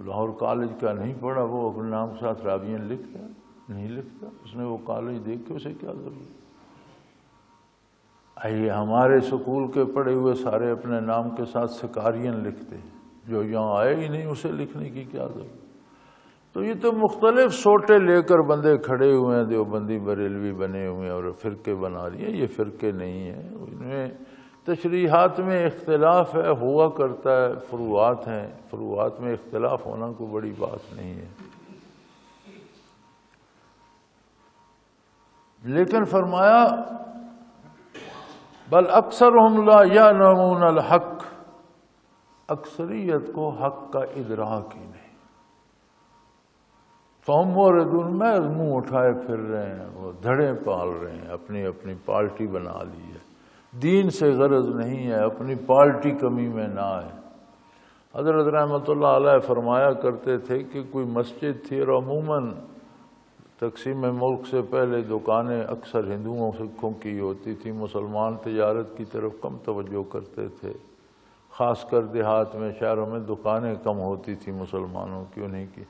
لاہور کالج کا نہیں پڑھا وہ اپنے نام کے ساتھ راوین لکھتا نہیں لکھتا، اس نے وہ کالج دیکھ کے اسے کیا ضرورت؟ آئیے ہمارے سکول کے پڑھے ہوئے سارے اپنے نام کے ساتھ سکارین لکھتے ہیں، جو یہاں آئے ہی نہیں اسے لکھنے کی کیا ضرورت؟ تو یہ تو مختلف سوٹے لے کر بندے کھڑے ہوئے ہیں، دیوبندی بریلوی بنے ہوئے ہیں اور فرقے بنا لیے، یہ فرقے نہیں ہیں، ان میں تشریحات میں اختلاف ہے، ہوا کرتا ہے، فروعات ہیں، فروعات میں اختلاف ہونا کوئی بڑی بات نہیں ہے۔ لیکن فرمایا بل اکثرهم لا یعلمون الحق، اکثریت کو حق کا ادراک ہی نہیں، فہم موردون، میں منہ اٹھائے پھر رہے ہیں، وہ دھڑے پال رہے ہیں، اپنی اپنی پارٹی بنا لی ہے، دین سے غرض نہیں ہے، اپنی پارٹی کمی میں نہ آئے۔ حضرت رحمۃ اللہ علیہ فرمایا کرتے تھے کہ کوئی مسجد تھی اور عموماً تقسیم ملک سے پہلے دکانیں اکثر ہندوؤں سکھوں کی ہوتی تھی، مسلمان تجارت کی طرف کم توجہ کرتے تھے، خاص کر دیہات میں، شہروں میں دکانیں کم ہوتی تھی مسلمانوں کی، انہیں کی،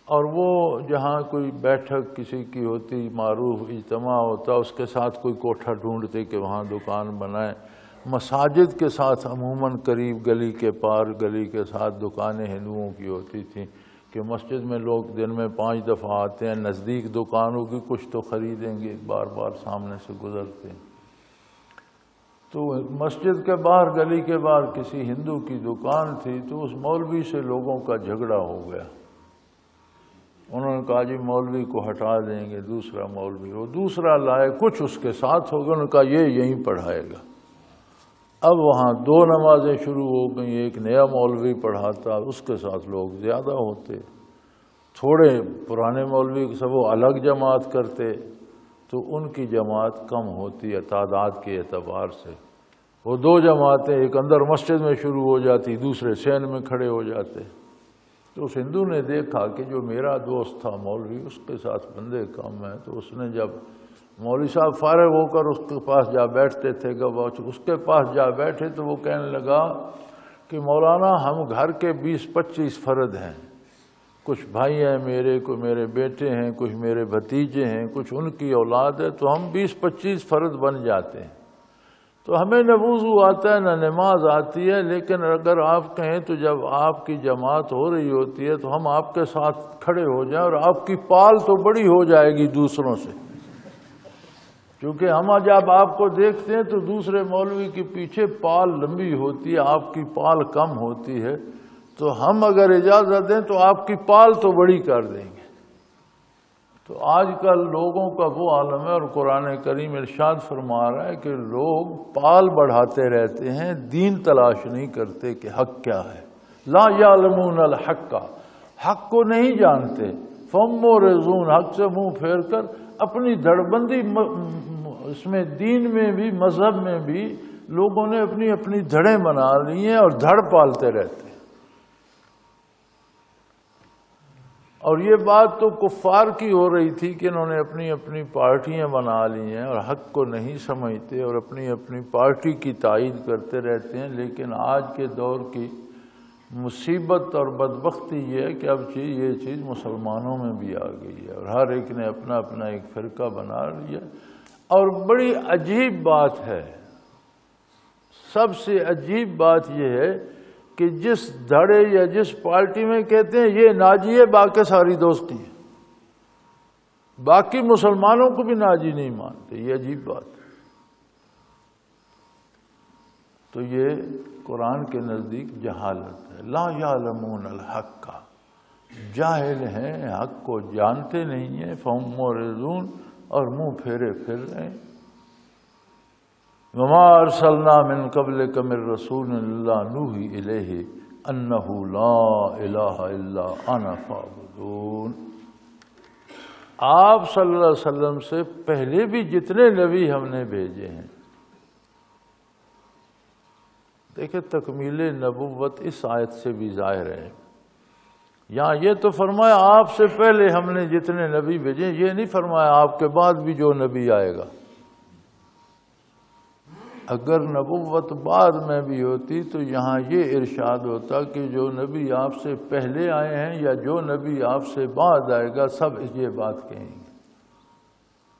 اور وہ جہاں کوئی بیٹھک کسی کی ہوتی، معروف اجتماع ہوتا، اس کے ساتھ کوئی کوٹھا ڈھونڈتے کہ وہاں دکان بنائیں۔ مساجد کے ساتھ عموماً قریب گلی کے پار گلی کے ساتھ دکانیں ہندوؤں کی ہوتی تھیں کہ مسجد میں لوگ دن میں 5 دفعہ آتے ہیں، نزدیک دکان ہوگی کچھ تو خریدیں گے، بار بار سامنے سے گزرتے ہیں۔ تو مسجد کے باہر گلی کے باہر کسی ہندو کی دکان تھی، تو اس مولوی سے لوگوں کا جھگڑا ہو گیا۔ انہوں نے کہا جی مولوی کو ہٹا دیں گے، دوسرا مولوی، وہ دوسرا لائے، کچھ اس کے ساتھ ہو گیا، انہوں نے کہا یہ یہیں پڑھائے گا۔ اب وہاں 2 نمازیں شروع ہو گئیں، ایک نیا مولوی پڑھاتا، اس کے ساتھ لوگ زیادہ ہوتے، تھوڑے پرانے مولوی سب وہ الگ جماعت کرتے تو ان کی جماعت کم ہوتی ہے تعداد کے اعتبار سے۔ وہ 2 جماعتیں ایک اندر مسجد میں شروع ہو جاتی، دوسرے سین میں کھڑے ہو جاتے۔ تو اس ہندو نے دیکھا کہ جو میرا دوست تھا مولوی، اس کے ساتھ بندے کم ہیں، تو اس نے جب مولوی صاحب فارغ ہو کر اس کے پاس جا بیٹھتے تھے، اس کے پاس جا بیٹھے تو وہ کہنے لگا کہ مولانا ہم گھر کے 20-25 فرد ہیں، کچھ بھائی ہیں میرے، کوئی میرے بیٹے ہیں، کچھ میرے بھتیجے ہیں، کچھ ان کی اولاد ہے، تو ہم 20-25 فرد بن جاتے ہیں، تو ہمیں نہ وضو آتا ہے نہ نماز آتی ہے، لیکن اگر آپ کہیں تو جب آپ کی جماعت ہو رہی ہوتی ہے تو ہم آپ کے ساتھ کھڑے ہو جائیں، اور آپ کی پال تو بڑی ہو جائے گی دوسروں سے، کیونکہ ہم جب آپ کو دیکھتے ہیں تو دوسرے مولوی کے پیچھے پال لمبی ہوتی ہے، آپ کی پال کم ہوتی ہے، تو ہم اگر اجازت دیں تو آپ کی پال تو بڑی کر دیں گے۔ تو آج کل لوگوں کا وہ عالم ہے، اور قرآن کریم ارشاد فرما رہا ہے کہ لوگ پال بڑھاتے رہتے ہیں، دین تلاش نہیں کرتے کہ حق کیا ہے۔ لا یعلمون الحق، حق کو نہیں جانتے، فہم معرضون، حق سے منہ پھیر کر اپنی دھڑبندی، اس میں دین میں بھی مذہب میں بھی لوگوں نے اپنی اپنی دھڑیں بنا لی ہیں اور دھڑ پالتے رہتے ہیں۔ اور یہ بات تو کفار کی ہو رہی تھی کہ انہوں نے اپنی اپنی پارٹیاں بنا لی ہیں اور حق کو نہیں سمجھتے اور اپنی اپنی پارٹی کی تائید کرتے رہتے ہیں، لیکن آج کے دور کی مصیبت اور بدبختی یہ ہے کہ اب یہ چیز مسلمانوں میں بھی آ گئی ہے، اور ہر ایک نے اپنا اپنا ایک فرقہ بنا لیا۔ اور بڑی عجیب بات ہے، سب سے عجیب بات یہ ہے کہ جس دھڑے یا جس پارٹی میں کہتے ہیں یہ ناجی ہے، باقی ساری دوستی ہے، باقی مسلمانوں کو بھی ناجی نہیں مانتے، یہ عجیب بات ہے۔ تو یہ قرآن کے نزدیک جہالت ہے۔ لا یعلمون الحق، جاہل ہیں، حق کو جانتے نہیں ہیں، فہم معرضون، اور منہ پھیرے پھر رہے ہیں۔ وما ارسلنا من قبلک من رسول الا نوحی الیہ انہ لا الہ الا انا فاعبدون۔ آپ صلی اللہ علیہ وسلم سے پہلے بھی جتنے نبی ہم نے بھیجے ہیں، دیکھیں تکمیل نبوت اس آیت سے بھی ظاہر ہے۔ یہاں یہ تو فرمایا آپ سے پہلے ہم نے جتنے نبی بھیجے، یہ نہیں فرمایا آپ کے بعد بھی جو نبی آئے گا۔ اگر نبوت بعد میں بھی ہوتی تو یہاں یہ ارشاد ہوتا کہ جو نبی آپ سے پہلے آئے ہیں یا جو نبی آپ سے بعد آئے گا، سب یہ بات کہیں گے۔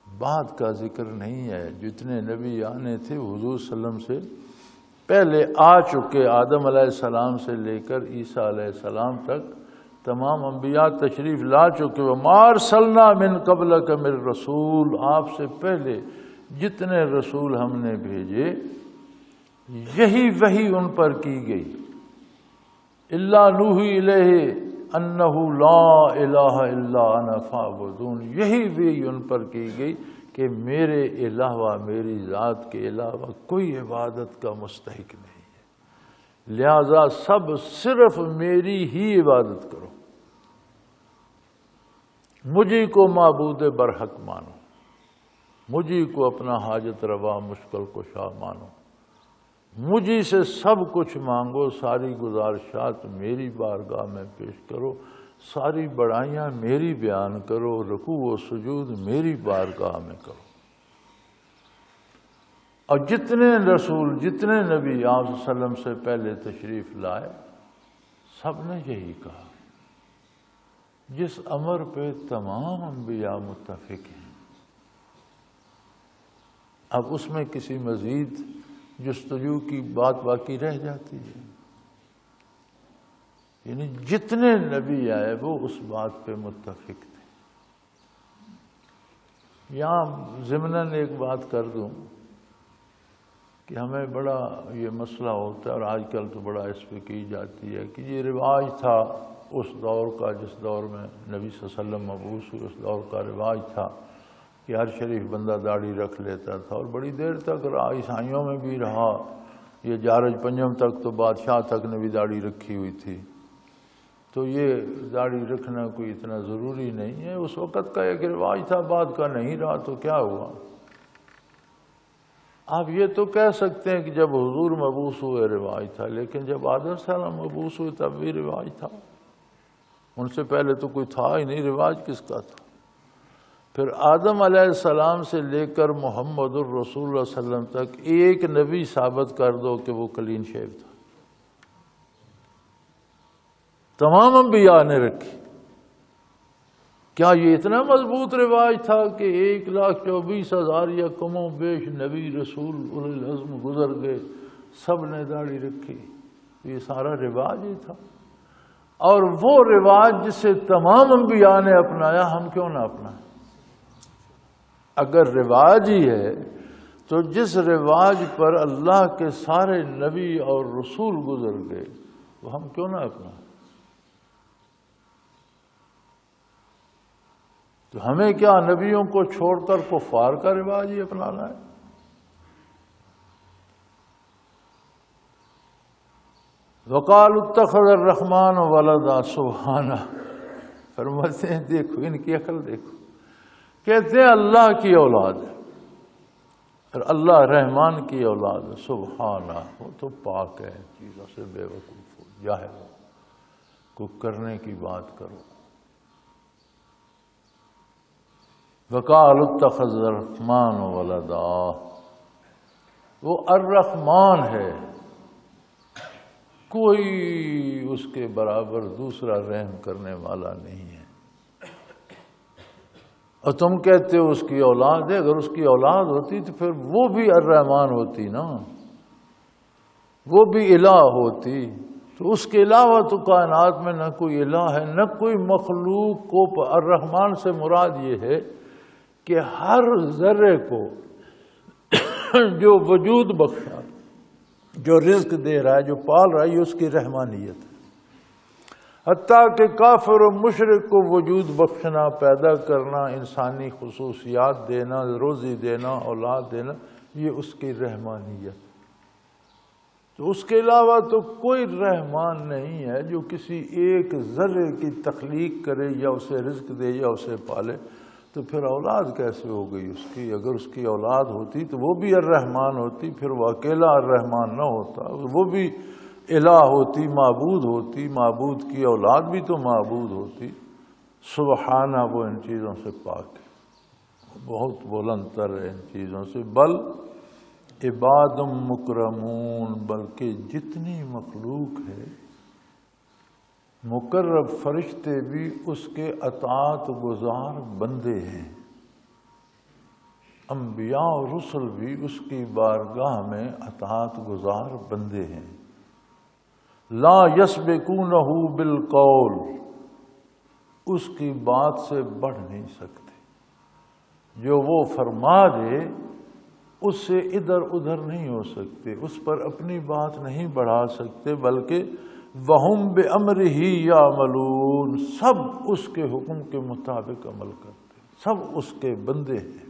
بعد کا ذکر نہیں ہے، جتنے نبی آنے تھے حضور صلی اللہ علیہ وسلم سے پہلے آ چکے، آدم علیہ السلام سے لے کر عیسیٰ علیہ السلام تک تمام انبیاء تشریف لا چکے۔ وما ارسلنا من قبلک من رسول، آپ سے پہلے جتنے رسول ہم نے بھیجے یہی وحی ان پر کی گئی۔ الا نوحی الیہ انہ لا الہ الا انا فاعبدون، یہی وحی ان پر کی گئی کہ میرے علاوہ، میری ذات کے علاوہ کوئی عبادت کا مستحق نہیں ہے، لہذا سب صرف میری ہی عبادت کرو، مجھے کو معبود برحق مانو، مجھے کو اپنا حاجت روا مشکل کشا مانو، مجھے سے سب کچھ مانگو، ساری گزارشات میری بارگاہ میں پیش کرو، ساری بڑائیاں میری بیان کرو، رکوع و سجود میری بارگاہ میں کرو۔ اور جتنے رسول، جتنے نبی آپ صلی اللہ علیہ وسلم سے پہلے تشریف لائے، سب نے یہی کہا۔ جس امر پہ تمام انبیاء متفق ہیں، اب اس میں کسی مزید جستجو کی بات باقی رہ جاتی ہے؟ یعنی جتنے نبی آئے وہ اس بات پہ متفق تھے۔ یہاں ضمناً ایک بات کر دوں کہ ہمیں بڑا یہ مسئلہ ہوتا ہے، اور آج کل تو بڑا اس پہ کی جاتی ہے کہ یہ رواج تھا اس دور کا، جس دور میں نبی صلی اللہ علیہ وسلم مبعوث ہوئے، اس دور کا رواج تھا کہ ہر شریف بندہ داڑھی رکھ لیتا تھا، اور بڑی دیر تک رہا، عیسائیوں میں بھی رہا، یہ جارج پنجم تک تو بادشاہ تک نے بھی داڑھی رکھی ہوئی تھی۔ تو یہ داڑھی رکھنا کوئی اتنا ضروری نہیں ہے، اس وقت کا ایک رواج تھا، بعد کا نہیں رہا تو کیا ہوا۔ آپ یہ تو کہہ سکتے ہیں کہ جب حضور مبعوث ہوئے رواج تھا، لیکن جب آدم علیہ السلام مبعوث ہوئے تب بھی رواج تھا، ان سے پہلے تو کوئی تھا ہی نہیں، رواج کس کا تھا؟ پھر آدم علیہ السلام سے لے کر محمد الرسول اللہ علیہ وسلم تک ایک نبی ثابت کر دو کہ وہ کلین شیو تھا، تمام انبیاء نے رکھی۔ کیا یہ اتنا مضبوط رواج تھا کہ 1,24,000 یا کم و بیش نبی رسول اولو العزم گزر گئے، سب نے داڑھی رکھی؟ یہ سارا رواج ہی تھا، اور وہ رواج جسے تمام انبیاء نے اپنایا، ہم کیوں نہ اپنائیں؟ اگر رواج ہی ہے تو جس رواج پر اللہ کے سارے نبی اور رسول گزر گئے وہ ہم کیوں نہ اپنائیں؟ تو ہمیں کیا نبیوں کو چھوڑ کر کفار کا رواج ہی اپنانا ہے؟ وقالوا اتخذ الرحمن ولدا، سبحانہ، فرماتے ہیں دیکھو ان کی عقل دیکھو، کہتے ہیں اللہ کی اولاد ہے، اور اللہ رحمان کی اولاد ہے، سبحانہ، وہ تو پاک ہے چیزوں سے، بے وقوف ہو، جاہل ہو، کو کرنے کی بات کرو۔ وقالوا اتخذ الرحمن ولدا، وہ الرحمن ہے، کوئی اس کے برابر دوسرا رحم کرنے والا نہیں ہے، اور تم کہتے ہو اس کی اولاد ہے۔ اگر اس کی اولاد ہوتی تو پھر وہ بھی الرحمن ہوتی نا، وہ بھی الہ ہوتی، تو اس کے علاوہ تو کائنات میں نہ کوئی الہ ہے نہ کوئی مخلوق کو۔ الرحمن سے مراد یہ ہے کہ ہر ذرے کو جو وجود بخشا، جو رزق دے رہا ہے، جو پال رہا ہے، یہ اس کی رحمانیت ہے۔ حتیٰ کہ کافر و مشرک کو وجود بخشنا، پیدا کرنا، انسانی خصوصیات دینا، روزی دینا، اولاد دینا، یہ اس کی رحمانیت۔ تو اس کے علاوہ تو کوئی رحمان نہیں ہے جو کسی ایک ذرے کی تخلیق کرے یا اسے رزق دے یا اسے پالے۔ تو پھر اولاد کیسے ہو گئی اس کی؟ اگر اس کی اولاد ہوتی تو وہ بھی الرحمن ہوتی، پھر وہ اکیلا الرحمن نہ ہوتا، وہ بھی الہ ہوتی، معبود ہوتی، معبود کی اولاد بھی تو معبود ہوتی۔ سبحانہ، وہ ان چیزوں سے پاک ہے، بہت بلند تر ہے ان چیزوں سے۔ بل عباد مکرمون، بلکہ جتنی مخلوق ہے، مقرب فرشتے بھی اس کے اطاعت گزار بندے ہیں، انبیاء و رسل بھی اس کی بارگاہ میں اطاعت گزار بندے ہیں۔ لا یسبقونہ بالقول، اس کی بات سے بڑھ نہیں سکتے، جو وہ فرما دے اس سے ادھر ادھر نہیں ہو سکتے، اس پر اپنی بات نہیں بڑھا سکتے، بلکہ وَهُمْ بِأَمْرِهِ يَعْمَلُونَ، سب اس کے حکم کے مطابق عمل کرتے، سب اس کے بندے ہیں۔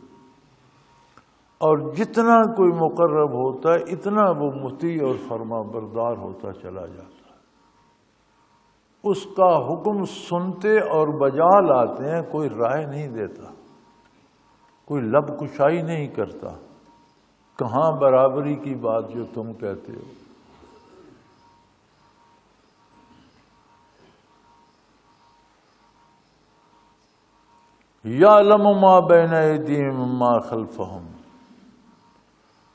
اور جتنا کوئی مقرب ہوتا ہے اتنا وہ مطیع اور فرما بردار ہوتا چلا جاتا ہے، اس کا حکم سنتے اور بجا لاتے ہیں، کوئی رائے نہیں دیتا، کوئی لب کشائی نہیں کرتا۔ کہاں برابری کی بات جو تم کہتے ہو؟ یعلم ما بین ایدیہم وما خلفہم،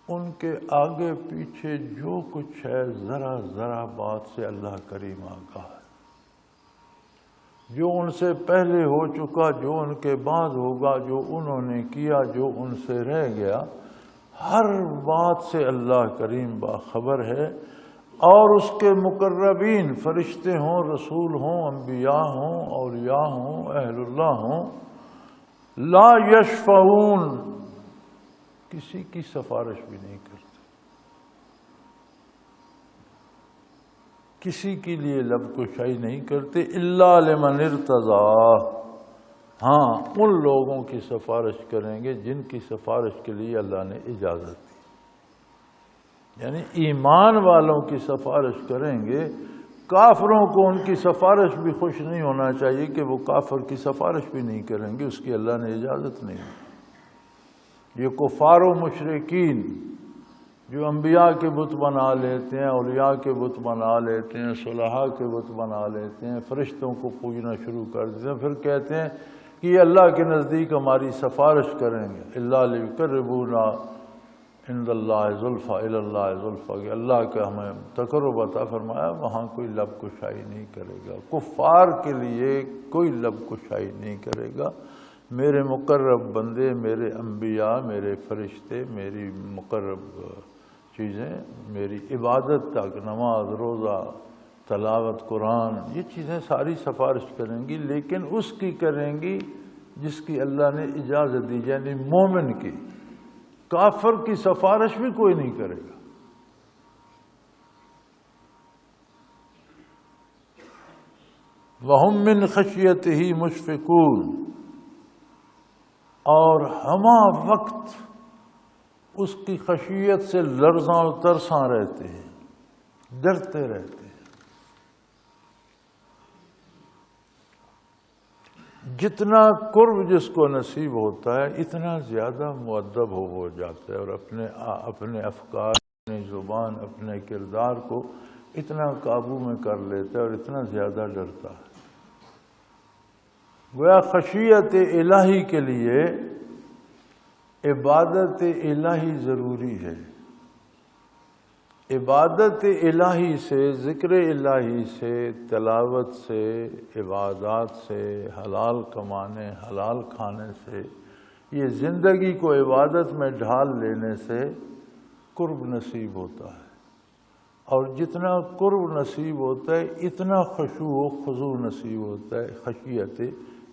ان کے آگے پیچھے جو کچھ ہے ذرا ذرا بات سے اللہ کریم آگاہ ہے، جو ان سے پہلے ہو چکا، جو ان کے بعد ہوگا، جو انہوں نے کیا، جو ان سے رہ گیا، ہر بات سے اللہ کریم باخبر ہے۔ اور اس کے مقربین، فرشتے ہوں، رسول ہوں، انبیاء ہوں، اولیاء ہوں، اہل اللہ ہوں، لا یشفعون، کسی کی سفارش بھی نہیں کرتے، کسی کے لیے لب کشائی نہیں کرتے الا لمن ارتضی، ہاں ان لوگوں کی سفارش کریں گے جن کی سفارش کے لیے اللہ نے اجازت دی، یعنی ایمان والوں کی سفارش کریں گے۔ کافروں کو ان کی سفارش بھی خوش نہیں ہونا چاہیے کہ وہ کافر کی سفارش بھی نہیں کریں گے، اس کی اللہ نے اجازت نہیں دی۔ یہ کفار و مشرکین جو انبیاء کے بت بنا لیتے ہیں، اولیاء کے بت بنا لیتے ہیں، صلحاء کے بت بنا لیتے ہیں، فرشتوں کو پوجنا شروع کر دیتے ہیں، پھر کہتے ہیں کہ یہ اللہ کے نزدیک ہماری سفارش کریں گے، الا لیقربونا عند اللہ زلفیٰ الی اللہ زلفیٰ، کہ اللہ کا ہمیں تقرب عطا فرمایا، وہاں کوئی لب کشائی نہیں کرے گا۔ کفار کے لیے کوئی لب کشائی نہیں کرے گا۔ میرے مقرب بندے، میرے انبیاء، میرے فرشتے، میری مقرب چیزیں، میری عبادت تک، نماز، روزہ، تلاوت قرآن، یہ چیزیں ساری سفارش کریں گی، لیکن اس کی کریں گی جس کی اللہ نے اجازت دی، یعنی مومن کی۔ کافر کی سفارش بھی کوئی نہیں کرے گا۔ وَهُم مِّن خَشْيَتِهِ مُشْفِقُونَ، اور ہمہ وقت اس کی خشیت سے لرزاں و ترساں رہتے ہیں، ڈرتے رہتے ہیں۔ جتنا قرب جس کو نصیب ہوتا ہے اتنا زیادہ مؤدب ہو جاتا ہے، اور اپنے افکار، اپنی زبان، اپنے کردار کو اتنا قابو میں کر لیتا ہے اور اتنا زیادہ ڈرتا ہے۔ گویا خشیت الہی کے لیے عبادت الہی ضروری ہے۔ عبادت الہی سے، ذکر الہی سے، تلاوت سے، عبادات سے، حلال کمانے، حلال کھانے سے، یہ زندگی کو عبادت میں ڈھال لینے سے قرب نصیب ہوتا ہے، اور جتنا قرب نصیب ہوتا ہے اتنا خشوع و خضوع نصیب ہوتا ہے، خشیت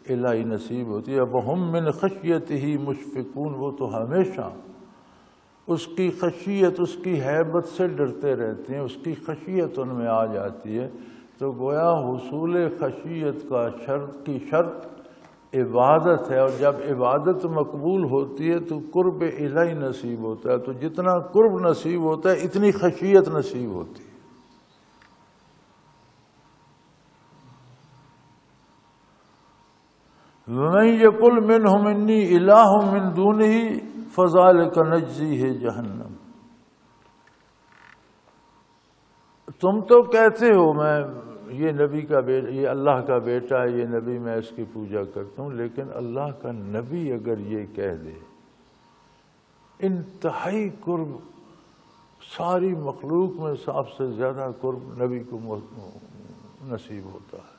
الہی نصیب ہوتی ہے۔ وَهُم مِّن خَشْيَتِهِ مُشْفِقُونَ، وہ تو ہمیشہ اس کی خشیت، اس کی ہیبت سے ڈرتے رہتے ہیں، اس کی خشیت ان میں آ جاتی ہے۔ تو گویا حصول خشیت کی شرط عبادت ہے، اور جب عبادت مقبول ہوتی ہے تو قرب الہی نصیب ہوتا ہے، تو جتنا قرب نصیب ہوتا ہے اتنی خشیت نصیب ہوتی ہے۔ وَمَن يَقُلْ مِنْهُمْ إِنِّي إِلَٰهٌ مِّن دُونِهِ فَذَٰلِكَ نَجْزِيهِ جَهَنَّمَ۔ تم تو کہتے ہو میں یہ نبی کا بیٹا، یہ اللہ کا بیٹا ہے، یہ نبی، میں اس کی پوجا کرتا ہوں، لیکن اللہ کا نبی اگر یہ کہہ دے، انتہائی قرب، ساری مخلوق میں سب سے زیادہ قرب نبی کو نصیب ہوتا ہے،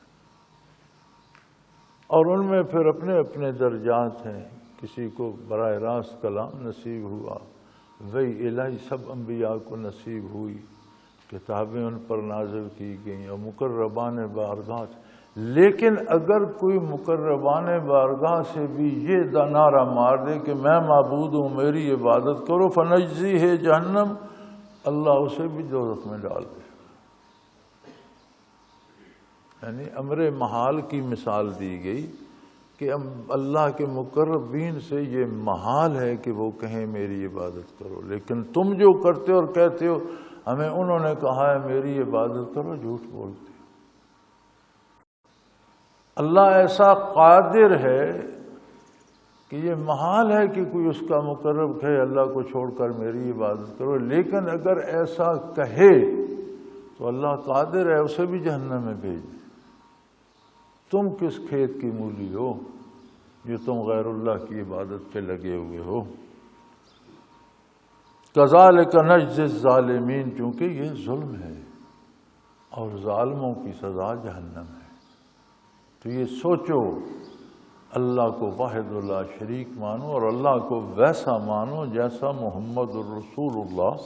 اور ان میں پھر اپنے اپنے درجات ہیں۔ کسی کو براہ راست کلام نصیب ہوا، وہی الہی سب انبیاء کو نصیب ہوئی، کتابیں ان پر نازل کی گئیں، اور مقربان بارگاہ۔ لیکن اگر کوئی مقربان بارگاہ سے بھی یہ نعرہ مار دے کہ میں معبود ہوں، میری عبادت کرو، فنجزیہ جہنم، اللہ اسے بھی دوزخ میں ڈال دے۔ یعنی امر محال کی مثال دی گئی کہ اللہ کے مقربین سے یہ محال ہے کہ وہ کہیں میری عبادت کرو، لیکن تم جو کرتے ہو اور کہتے ہو ہمیں انہوں نے کہا ہے میری عبادت کرو، جھوٹ بولتے ہو۔ اللہ ایسا قادر ہے کہ یہ محال ہے کہ کوئی اس کا مقرب کہے اللہ کو چھوڑ کر میری عبادت کرو، لیکن اگر ایسا کہے تو اللہ قادر ہے اسے بھی جہنم میں بھیج دے۔ تم کس کھیت کی مولی ہو جو تم غیر اللہ کی عبادت پہ لگے ہوئے ہو۔ کذالک نجزی الظالمین، چونکہ یہ ظلم ہے اور ظالموں کی سزا جہنم ہے۔ تو یہ سوچو، اللہ کو واحد لا شریک مانو، اور اللہ کو ویسا مانو جیسا محمد الرسول اللہ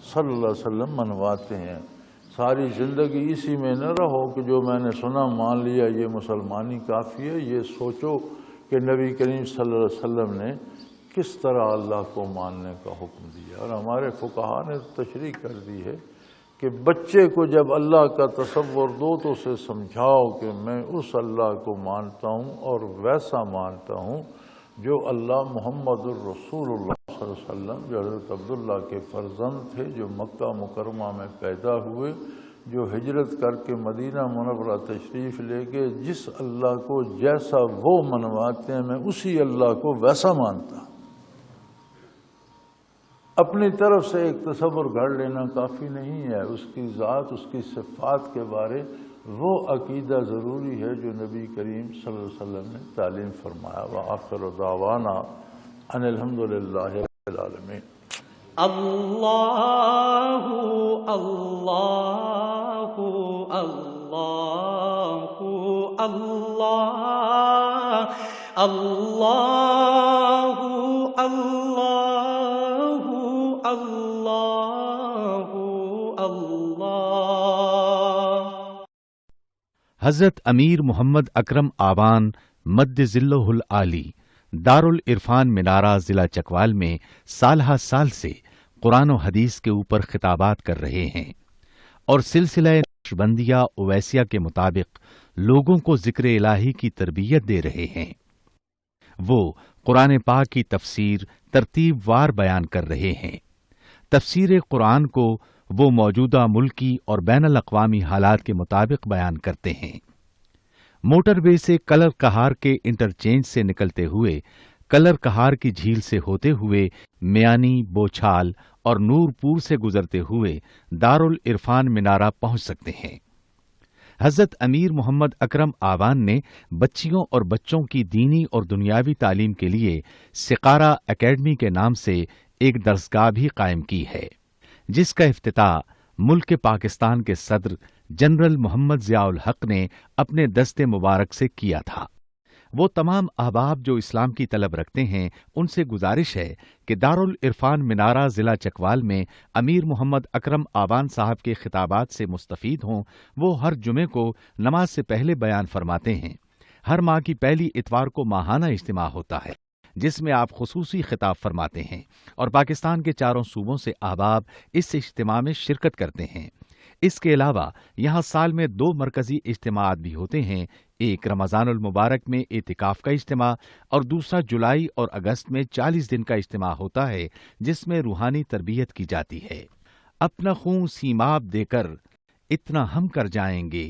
صلی اللہ علیہ وسلم منواتے ہیں۔ ساری زندگی اسی میں نہ رہو کہ جو میں نے سنا مان لیا، یہ مسلمانی کافی ہے۔ یہ سوچو کہ نبی کریم صلی اللہ علیہ وسلم نے کس طرح اللہ کو ماننے کا حکم دیا، اور ہمارے فقہاء نے تشریح کر دی ہے کہ بچے کو جب اللہ کا تصور دو تو اسے سمجھاؤ کہ میں اس اللہ کو مانتا ہوں اور ویسا مانتا ہوں جو اللہ محمد الرسول اللہ صلی اللہ علیہ وسلم جو حضرت عبداللہ کے فرزند تھے، جو مکہ مکرمہ میں پیدا ہوئے، جو ہجرت کر کے مدینہ منورہ تشریف لے گئے، جس اللہ کو جیسا وہ منواتے ہیں میں اسی اللہ کو ویسا مانتا ہوں۔ اپنی طرف سے ایک تصور گھڑ لینا کافی نہیں ہے، اس کی ذات، اس کی صفات کے بارے وہ عقیدہ ضروری ہے جو نبی کریم صلی اللہ علیہ وسلم نے تعلیم فرمایا۔ وآخر دعوانا ان الحمدللہ رب العالمین۔ اللہ اللہ اللہ اللہ اللہ اللہ اللہ اللہ۔ حضرت امیر محمد اکرم آوان مد ظلہ العالی دارالعرفان منارہ ضلع چکوال میں سالہ سال سے قرآن و حدیث کے اوپر خطابات کر رہے ہیں اور سلسلہ نقشبندیہ اویسیہ کے مطابق لوگوں کو ذکر الہی کی تربیت دے رہے ہیں۔ وہ قرآن پاک کی تفسیر ترتیب وار بیان کر رہے ہیں۔ تفسیر قرآن کو وہ موجودہ ملکی اور بین الاقوامی حالات کے مطابق بیان کرتے ہیں۔ موٹر وے سے کلر کہار کے انٹرچینج سے نکلتے ہوئے، کلر کہار کی جھیل سے ہوتے ہوئے، میانی، بوچھال اور نورپور سے گزرتے ہوئے دارالعرفان منارہ پہنچ سکتے ہیں۔ حضرت امیر محمد اکرم آوان نے بچیوں اور بچوں کی دینی اور دنیاوی تعلیم کے لیے سقارہ اکیڈمی کے نام سے ایک درسگاہ بھی قائم کی ہے، جس کا افتتاح ملک پاکستان کے صدر جنرل محمد ضیاء الحق نے اپنے دست مبارک سے کیا تھا۔ وہ تمام احباب جو اسلام کی طلب رکھتے ہیں ان سے گزارش ہے کہ دارالعرفان منارہ ضلع چکوال میں امیر محمد اکرم آوان صاحب کے خطابات سے مستفید ہوں۔ وہ ہر جمعے کو نماز سے پہلے بیان فرماتے ہیں۔ ہر ماہ کی پہلی اتوار کو ماہانہ اجتماع ہوتا ہے جس میں آپ خصوصی خطاب فرماتے ہیں اور پاکستان کے چاروں صوبوں سے احباب اس اجتماع میں شرکت کرتے ہیں۔ اس کے علاوہ یہاں سال میں 2 مرکزی اجتماعات بھی ہوتے ہیں، ایک رمضان المبارک میں اعتکاف کا اجتماع اور دوسرا جولائی اور اگست میں 40 دن کا اجتماع ہوتا ہے جس میں روحانی تربیت کی جاتی ہے۔ اپنا خون سیماب دے کر اتنا ہم کر جائیں گے،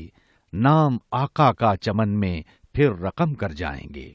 نام آقا کا چمن میں پھر رقم کر جائیں گے۔